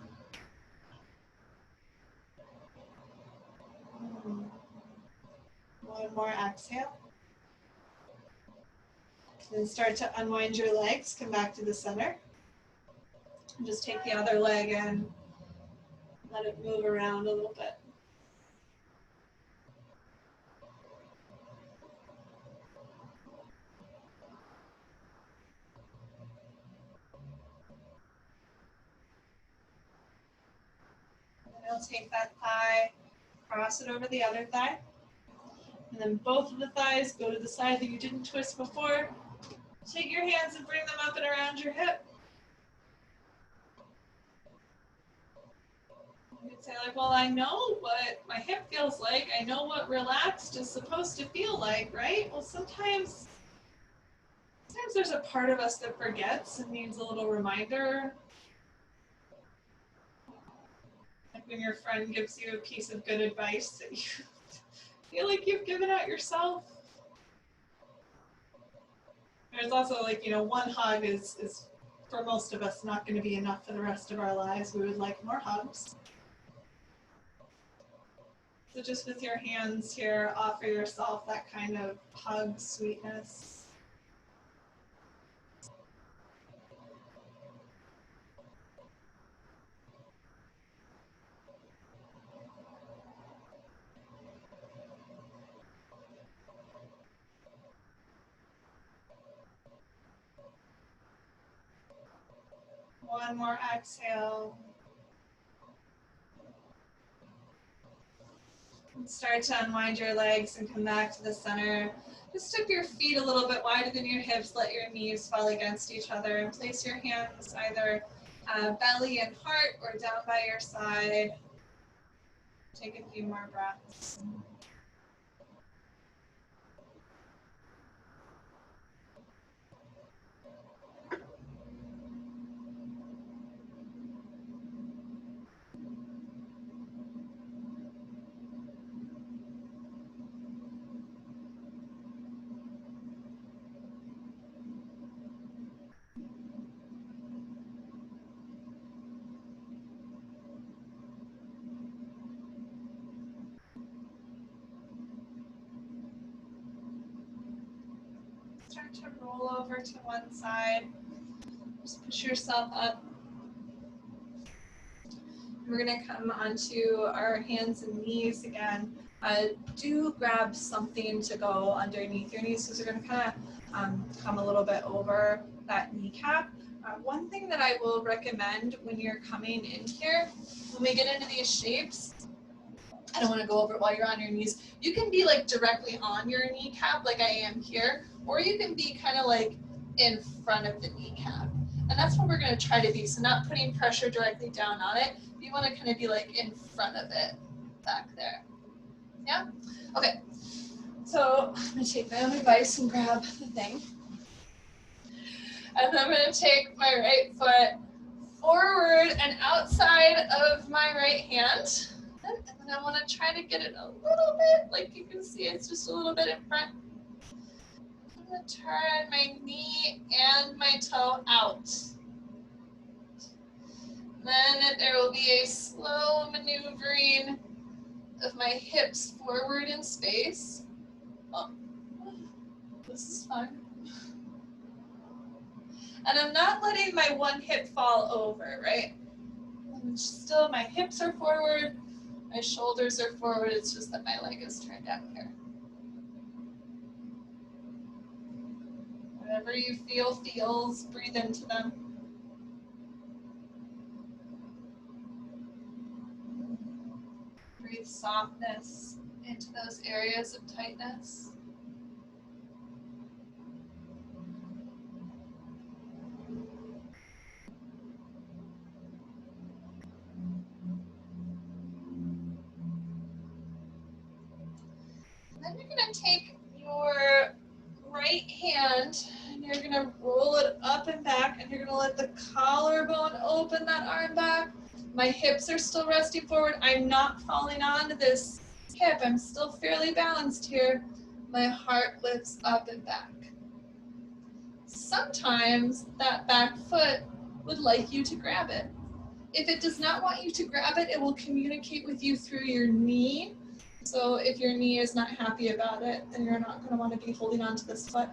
One more exhale. Then start to unwind your legs, come back to the center. And just take the other leg and let it move around a little bit. And then you'll take that thigh, cross it over the other thigh. And then both of the thighs go to the side that you didn't twist before. Take your hands and bring them up and around your hip. You could say like, well, I know what my hip feels like. I know what relaxed is supposed to feel like, right? Well, sometimes there's a part of us that forgets and needs a little reminder. Like when your friend gives you a piece of good advice that you feel like you've given out yourself. There's also like, one hug is for most of us not going to be enough for the rest of our lives. We would like more hugs. So just with your hands here, offer yourself that kind of hug sweetness. One more exhale. And start to unwind your legs and come back to the center. Just step your feet a little bit wider than your hips. Let your knees fall against each other. And place your hands either belly and heart or down by your side. Take a few more breaths. Start to roll over to one side. Just push yourself up. We're going to come onto our hands and knees again. Do grab something to go underneath your knees because you're going to kind of come a little bit over that kneecap. One thing that I will recommend when you're coming in here, when we get into these shapes, I don't want to go over it while you're on your knees. You can be like directly on your kneecap like I am here, or you can be kind of like in front of the kneecap. And that's what we're going to try to be. So not putting pressure directly down on it. You want to kind of be like in front of it back there. Yeah? Okay. So I'm going to take my own advice and grab the thing. And I'm going to take my right foot forward and outside of my right hand. And then I want to try to get it a little bit, like you can see it's just a little bit in front. I'm going to turn my knee and my toe out. Then there will be a slow maneuvering of my hips forward in space. Oh, this is fun. And I'm not letting my one hip fall over, right? Still, my hips are forward, my shoulders are forward, it's just that my leg is turned out here. Whatever you feel feels, breathe into them. Breathe softness into those areas of tightness. And then you're going to take your right hand and you're going to roll it up and back, and you're going to let the collarbone open that arm back. My hips are still resting forward. I'm not falling onto this hip. I'm still fairly balanced here. My heart lifts up and back. Sometimes that back foot would like you to grab it. If it does not want you to grab it, it will communicate with you through your knee. So if your knee is not happy about it, then you're not going to want to be holding on to this foot.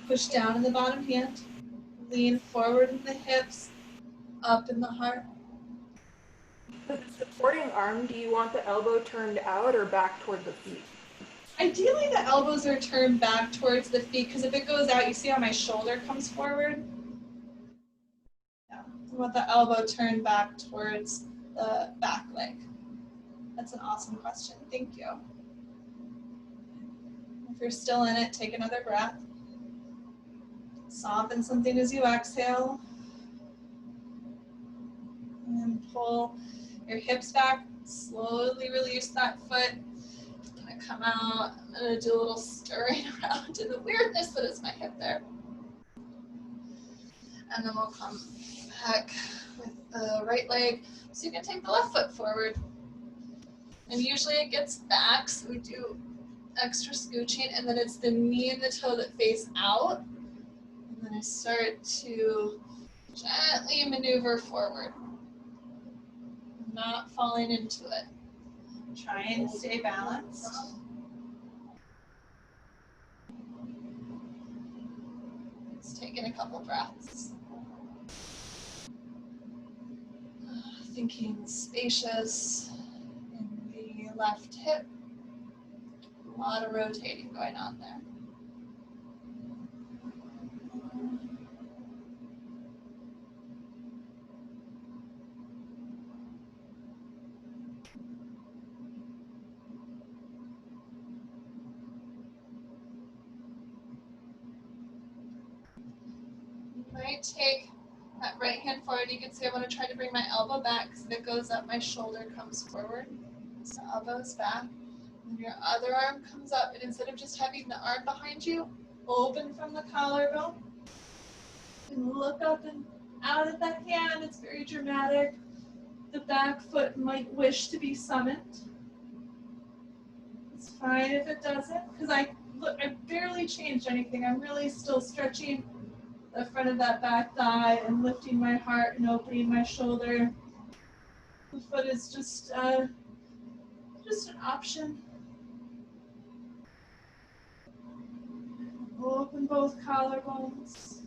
Push down in the bottom hand. Lean forward in the hips, up in the heart. For the supporting arm, do you want the elbow turned out or back toward the feet? Ideally, the elbows are turned back towards the feet, because if it goes out, you see how my shoulder comes forward? Yeah. I want the elbow turned back towards the back leg. That's an awesome question. Thank you. If you're still in it, take another breath. Soften something as you exhale. And then pull your hips back. Slowly release that foot. I'm going to come out. I'm going to do a little stirring around in the weirdness that is my hip there. And then we'll come back with the right leg. So you can take the left foot forward. And usually it gets back, so we do extra scooching, and then it's the knee and the toe that face out. And then I start to gently maneuver forward, not falling into it. Try and stay balanced. Let's take in a couple breaths. Thinking spacious in the left hip. A lot of rotating going on there. You might take that right hand forward. You can see I want to try to bring my elbow back because if it goes up, my shoulder comes forward. So elbow's back. And your other arm comes up, and instead of just having the arm behind you, open from the collarbone. And look up and out at that hand. It's very dramatic. The back foot might wish to be summoned. It's fine if it doesn't, because I barely changed anything. I'm really still stretching the front of that back thigh and lifting my heart and opening my shoulder. The foot is just an option. Open both collarbones.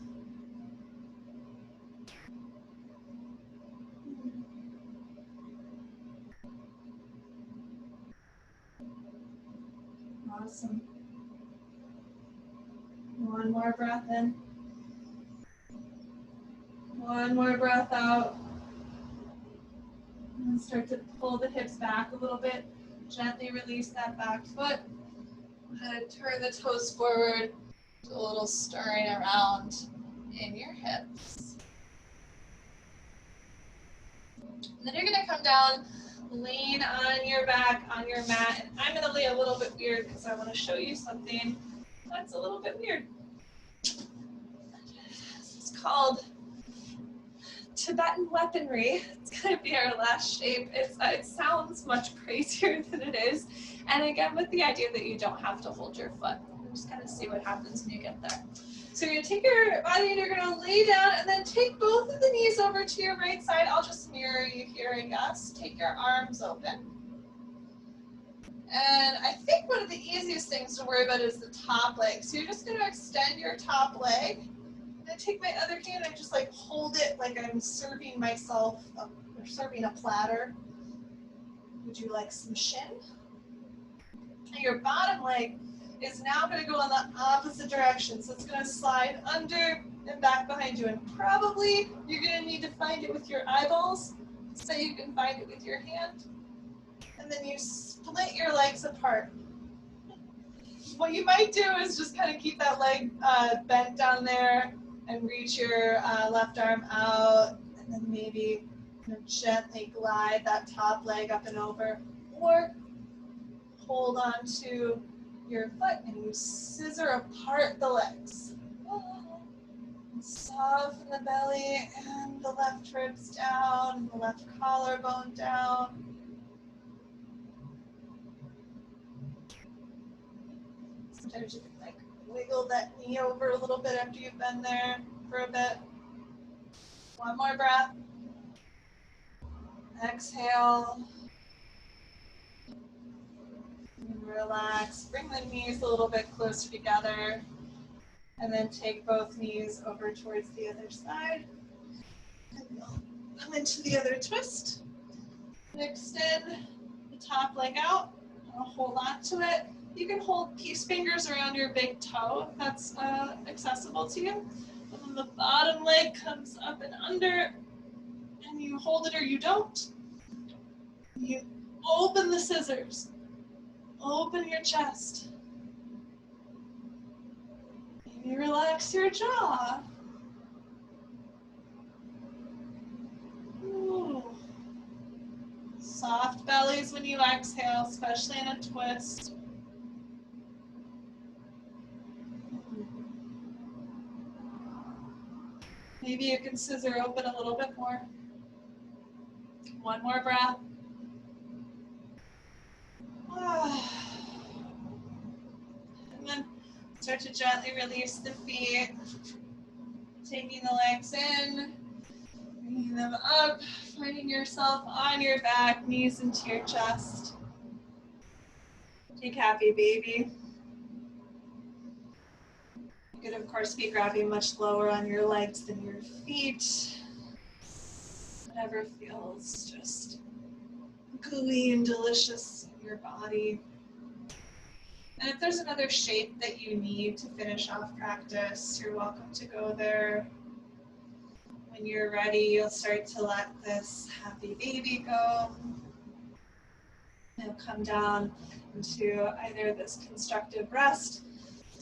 Awesome. One more breath in. One more breath out. And start to pull the hips back a little bit. Gently release that back foot. And turn the toes forward. Do a little stirring around in your hips. And then you're going to come down, lean on your back on your mat. And I'm going to lay a little bit weird because I want to show you something that's a little bit weird. It's called Tibetan Weaponry. It's going to be our last shape. It sounds much crazier than it is. And again, with the idea that you don't have to hold your foot. Just kind of see what happens when you get there. So you're going to take your body and you're going to lay down and then take both of the knees over to your right side. I'll just mirror you here, I guess. Take your arms open. And I think one of the easiest things to worry about is the top leg. So you're just going to extend your top leg. And I take my other hand and I just like hold it like I'm serving myself or serving a platter. Would you like some shin? And your bottom leg is now going to go in the opposite direction. So it's going to slide under and back behind you. And probably you're going to need to find it with your eyeballs so you can find it with your hand. And then you split your legs apart. What you might do is just kind of keep that leg bent down there and reach your left arm out. And then maybe gently glide that top leg up and over. Or hold on to your foot and you scissor apart the legs. And soften the belly and the left ribs down and the left collarbone down. Sometimes you can like wiggle that knee over a little bit after you've been there for a bit. One more breath. Exhale. And relax. Bring the knees a little bit closer together. And then take both knees over towards the other side. And you'll come into the other twist. And extend the top leg out. I'll hold on to it. You can hold peace fingers around your big toe if that's accessible to you. And then the bottom leg comes up and under. And you hold it or you don't. You open the scissors. Open your chest. You relax your jaw. Ooh. Soft bellies when you exhale, especially in a twist. Maybe you can scissor open a little bit more. One more breath. And then start to gently release the feet. Taking the legs in, bringing them up, finding yourself on your back, knees into your chest. Take happy baby. You could of course be grabbing much lower on your legs than your feet. Whatever feels just gooey and delicious in your body. And if there's another shape that you need to finish off practice, you're welcome to go there. When you're ready, you'll start to let this happy baby go. You'll come down into either this constructive rest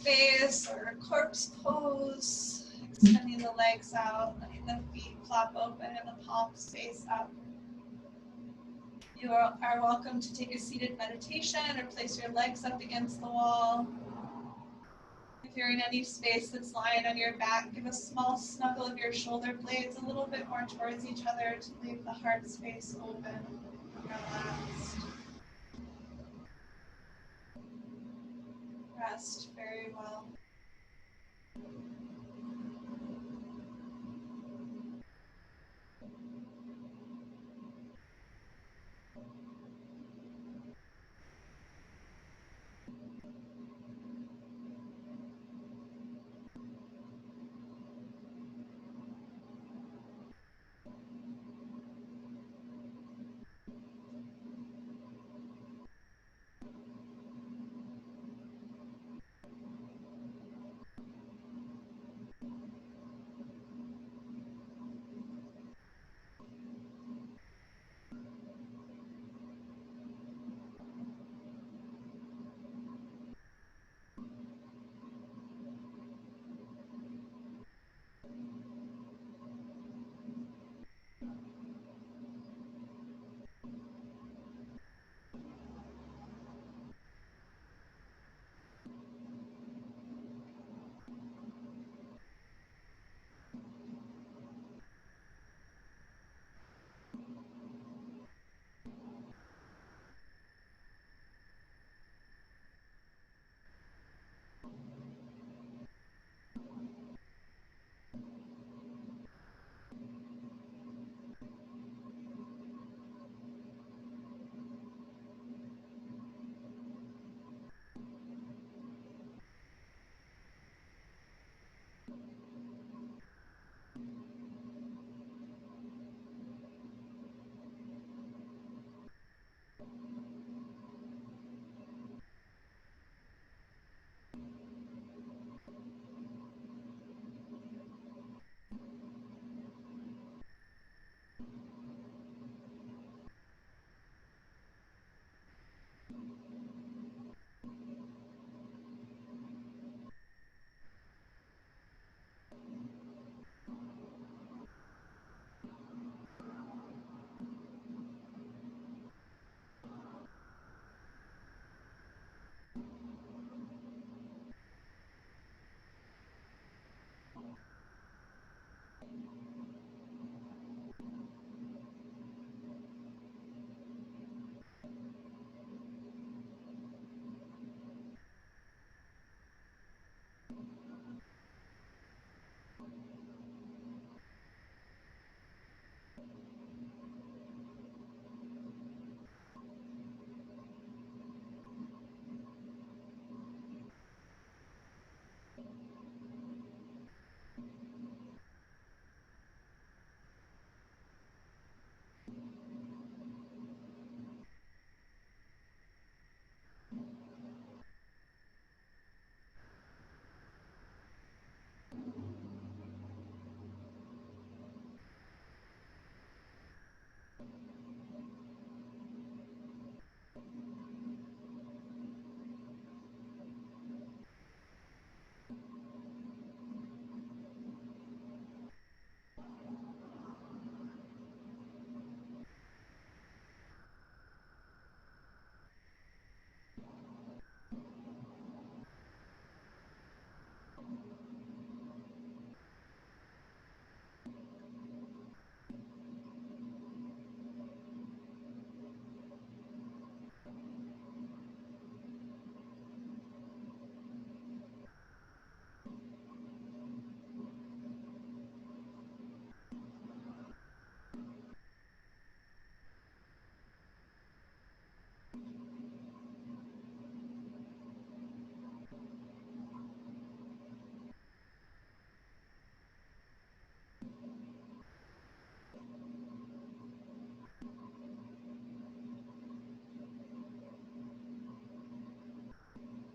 phase or corpse pose, extending the legs out, letting the feet flop open and the palms face up. You are welcome to take a seated meditation or place your legs up against the wall. If you're in any space that's lying on your back, give a small snuggle of your shoulder blades a little bit more towards each other to leave the heart space open and relaxed. Rest very well.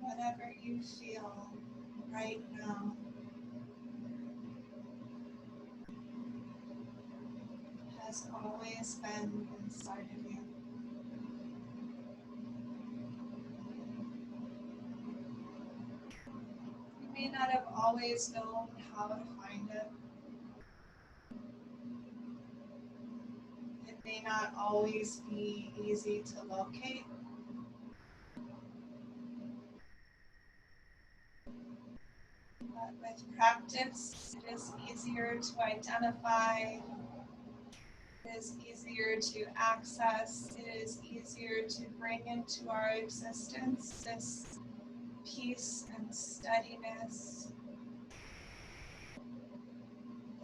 whatever you feel right now has always been inside of you. You may not have always known how to find it. It may not always be easy to locate. But with practice, it is easier to identify, it is easier to access, it is easier to bring into our existence this peace and steadiness,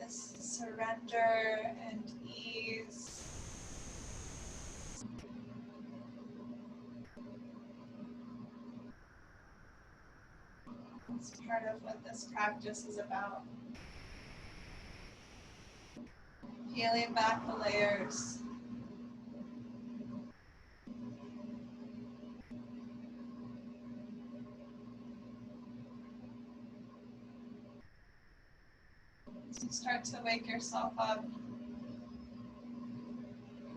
this surrender and ease. It's part of what this practice is about. Peeling back the layers. As you start to wake yourself up,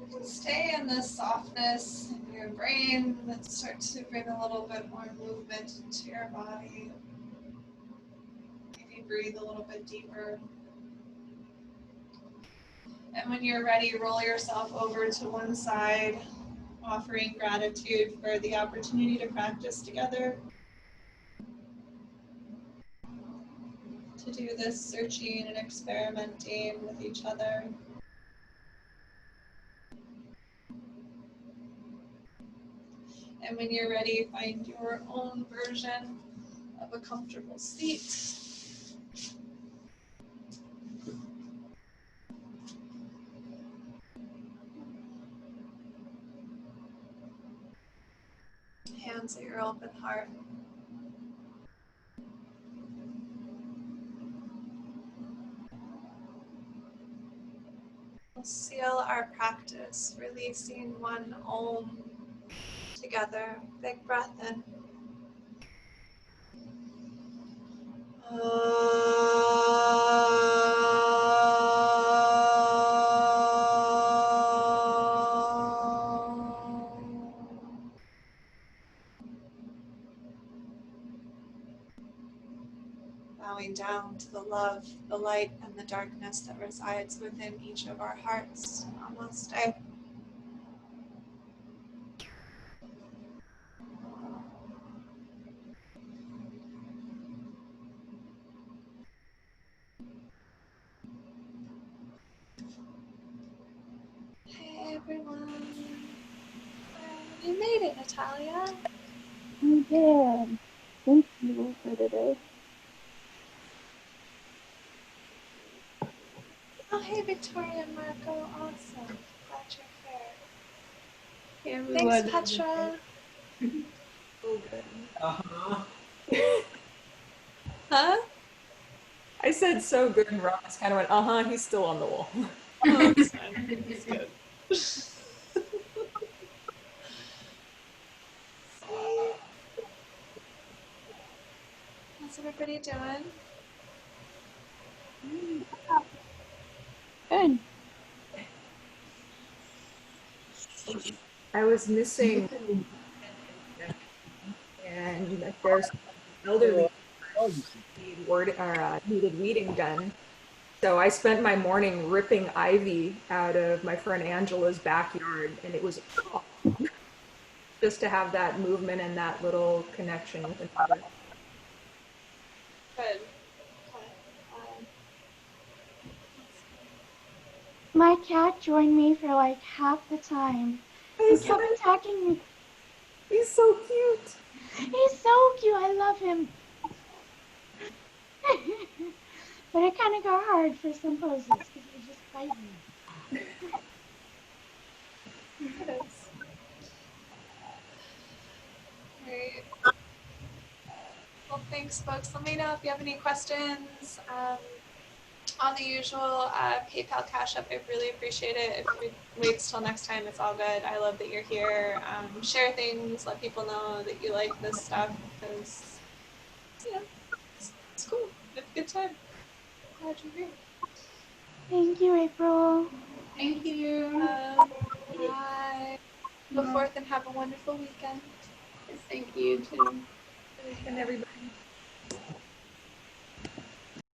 you can stay in this softness in your brain and start to bring a little bit more movement into your body. Maybe breathe a little bit deeper. And when you're ready, roll yourself over to one side, offering gratitude for the opportunity to practice together, to do this searching and experimenting with each other. And when you're ready, find your own version of a comfortable seat. Hands at your open heart. We'll seal our practice, releasing one Om together. Big breath in. Bowing down to the love, the light, and the darkness that resides within each of our hearts. Namaste. Hey everyone. You made it, Natalia. You did. Thank you for today. Oh, hey Victoria and Marco. Awesome. Glad you're here. Everyone. Thanks, Petra. Oh, good. Uh-huh. Huh? I said so good, and Rob just kind of went, he's still on the wall. Oh, it's fine. It's good. How's everybody doing? Good. I was missing, and there's elderly needed weeding done. So I spent my morning ripping ivy out of my friend Angela's backyard, and it was awesome. Just to have that movement and that little connection with another. Good. My cat joined me for like half the time. He kept attacking me. He's so cute. He's so cute. I love him. But it kind of got hard for some poses because he just bite me. It is. Great. Well, thanks, folks. Let me know if you have any questions. on the usual PayPal Cash App. I really appreciate it. If it waits till next time, it's all good. I love that you're here. Share things, let people know that you like this stuff, because, it's cool. We have a good time. Glad you're here. Thank you, April. Thank you. Bye. Go forth and have a wonderful weekend. Yes, thank you too. And everybody.